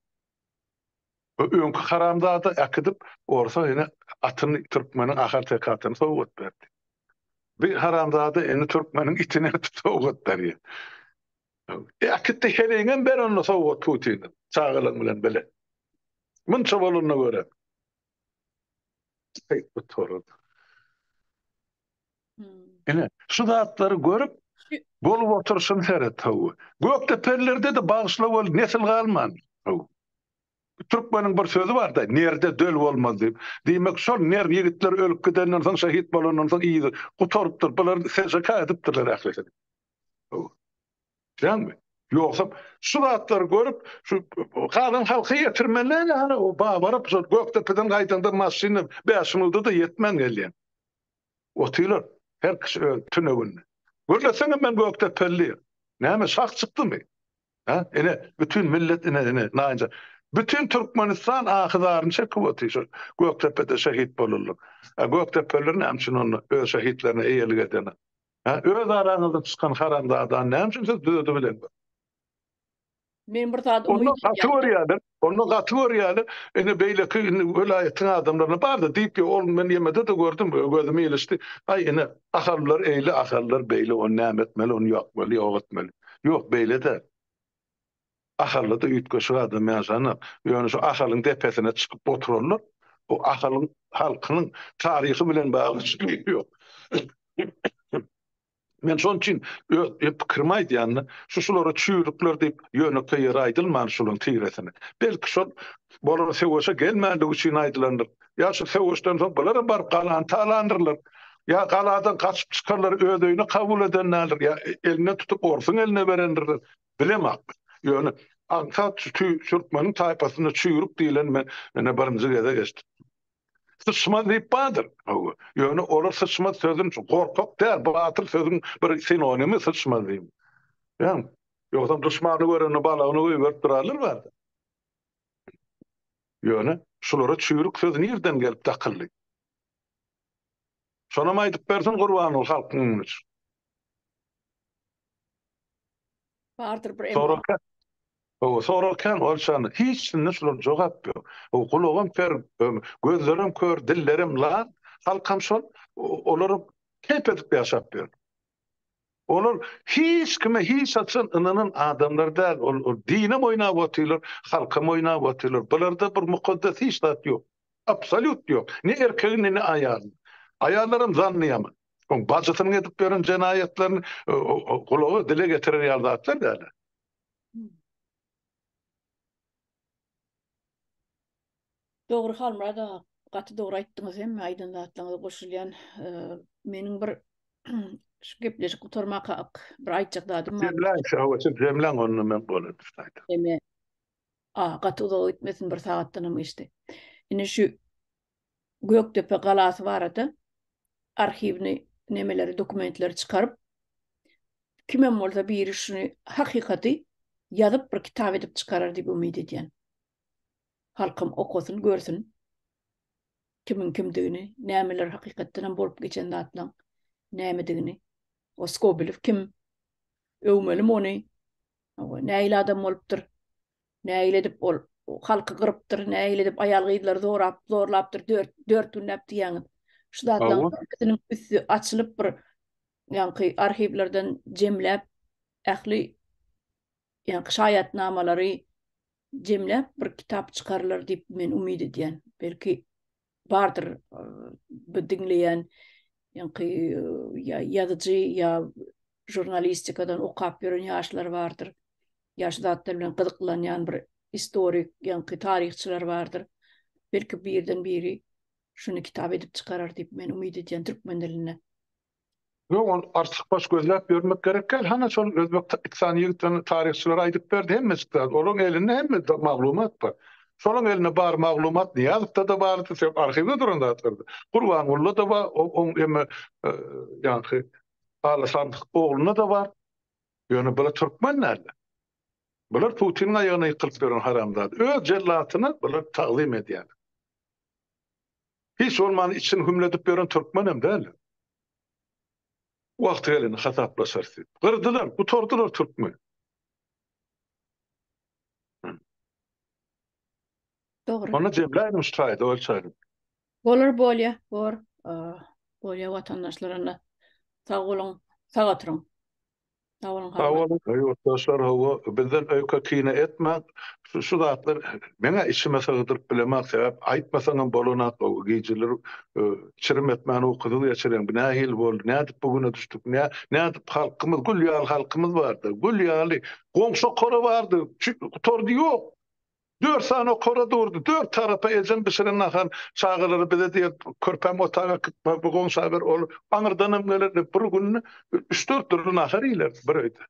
Öňkü haramzada akydyp orsa ene atyny türkmeniň ahar tekatyny sowgat berdi. Bir haramzada ene türkmeniň itine sowgat berdi. Akitde helegen ber onu sowgat Putin. Çağılyň bilen bile. Munça boluny görä. Bu torud. Ene şu zatları görüp bolup oturşun seret taw. Göktepe'lerde de bağışlap ol nesil galman. Türkmenin bir sözü var da nerede döl bolmaz diýip. Diýmek şol ner ýigitler ölüp gidenden soň şehit bolandan soň iýdi. Gutorypdyr. Bular SSK edipdirler ähli. Janmy? Ýoksa şu zatlar görüp şu galan halky ýetirmenler ýa-ni o baryp şu Göktepe'den gaýtanda maşyny 5 minutda da ýetmen gelýän. Otylar her kişi tünegünde. Görleseňem men Göktepe'li. Näme şak çykdymy? Ha? Ene bütün millet ene naýynça bütün Türkmenistan ahydaryn çekip otyşur. Göktepe'de şehit bolurlar. Göktepe'liler näme onu öz şehitlerine eýelik edene. Ha, öz araňyzda çykan haramdadan näme üçin siz düzedi bilen? Men bir zat Onu umyt kategoriýalar, ene beýleki welaýetiň adamlaryna barda diýip ol men ýemede de gördüm, gözüme ýelişdi. Ay ene ahallar eýle ahallar beýle o näme etmeli, onu ýokmaly, ýokatmaly. Ýok beýle de. Ahallar da ýetgeşik adam ýaşany, ýöne şu ahalyň depesine çykyp otururlar. O ahalyň halkynyň taryhy bilen bagly ýok. Men şon üçin pikirmaýdy ýany, şulara çüýrükler diýip ýönekde ýer aýdylman şolaryň tiresine. Belki şol bolar sewuşa gelmändi üçin aýdylandyr. Ýa şu sewuşdan soň bular bar galan talandyrlar. Ýa galadan gaçyp çykarlar öýüni kabul edenler, ýa eline tutup orsun eline berendirler. Bilemek. Ýöne Ankat Türkmeniň taýpasyna çüýrük diýilen men ene birinji gede geçdi. Sıçma diýip badyr. Ýöne olar sıçma sözün gorkak däl, batyr sözün bir sinonimi sıçma diýip. Ýa, ýoksa duşmany göreni balagyny öýberip durarlar barda. Ýöne şolara çüýrük söz nerden gelip takyldy? Şona maýdyp bersin gurban ol halkyň üçin. bardyr bir Sorakan olşan hiç nişler jogap ýok. O kulagym per, gözlerim kör, dillerim lan, halkam şol, olary kep edip ýaşap ber. Olar hiç kime hiç açın ınanın adamlar däl, o dine oynap otylar, halka oynap otylar. Bularda bir mukaddes hiç zat ýok. Absolut ýok. Ne erkeğin ne aýalyň. Aýallarym zanlyýam. O bajatyny edip beren jenayetlerini kulagy dile getiren ýazatlar däl. Dogry halmada gaty dogry aýtdyňyz hem aýdynlatlaryňyza goşulýan meniň bir şu gepleşik gutarmak bir aýtjak dadym bar. Cemlen onu men bolan istaýdy. Eme gaty da ötmesin bir sagatdan geçdi. Ine şu Göktepe galasy barada arhivni nemeleri dokumentleri çıkarıp kimem bolsa biri şunu hakykaty ýazyp bir kitap edip çıkarar diýip umyt edýän. Halkym okusun, görsün. Kimin kimdigini, nämeler hakykatdan bolup geçen zatlaň nämedigini. O Skobelew kim? Öwmelim ony. Näýle adam bolupdyr? Näýle edip ol halky gyrypdyr, näýle edip aýal gyýdylar zorlapdyr, dört günläp diýen. Şu zatlaň biziniň üstü açylyp bir ýanky arhivlerden jemläp ähli ýanky şaýatnamalary jemläp bir kitap çıkarlar diýip men umyt edýän. Belki bardyr bu dinleýän ýanky ýazyjy ýa jurnalistikadan okap ýören ýaşlar bardyr. Ýaş zatlar bilen gyzyklanýan bir historik ýanky taryhçylar bardyr. Belki bir ýerden biri şunu kitap edip çıkarar diýip men umyt edýän türkmen diline. Yok, on artık baş gözläp görmek gerek gel. Hana şol Özbek iqtisaniýetini taryhçylar aýdyp berdi hemmesi. Olaryň elinde hemme maglumat bar. Şolaryň eline bar maglumat ýazypda da bar, arhivde duranda atyrdy. Gurbanulla da bar, emme ýanky Alasan oğluna da bar. Ýöne bular türkmenler. Bular Putin'in aýagyna ýykylyp beren haramdad. Öz jellatyny bular taqdim edýär. Hiç olman için hümledip beren türkmenem däl. Wagt gelini hataplaşarsy. Gyrdylar, gutordular türkmen. Dogry. Ona jemläýdim şaýda ölçädim. Bolar bolýa, bolýa watandaşlaryna sag bolan, sag oturuň. Sag bolan. Hawa, dostlar, hawa bizden öýkekine etmek, şu zatlar mene işime sığdyryp bilemek sebäp aýtmasaňam bolanat o gijiler çirim etmäni okudy ýaşaryň. Nähil bol, nädip bugüne düşdük, nädip halkymyz, gülýal halkymyz bardy. Gülýaly, goňşa kora bardy, tordy ýok. 4 sany o koridordu, 4 tarafa ejen bişiren nahan çağıları bize diye körpem otağa kıtma bu gonsaber ol. Anırdanım gelir bir günü 3-4 türlü nahar iler bir öýde.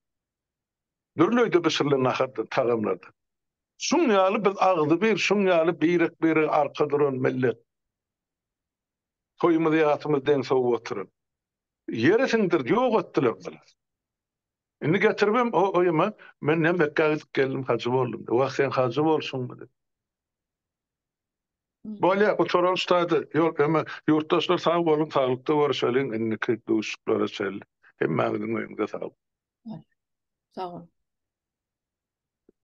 Dürlüýde bişirilen naharda tagamlarda. Şun ýaly biz agdy bir, şun ýaly bir arka duran millet. Toýumyzy ýatymyzdan soňra oturan. Ýeresindir ýok etdiler bular. Indi getirbem o oýuma men hem Mekke'ye geldim hacı boldum. O sen hacı bolsun dedi. Böyle o çoral ustadı. Yok ama yurttaşlar sağ olun sağlıkta var söyleyin. Indi kırk duşuklara söyle. Hem mağdum oyunda sağ olun. Sağ ol.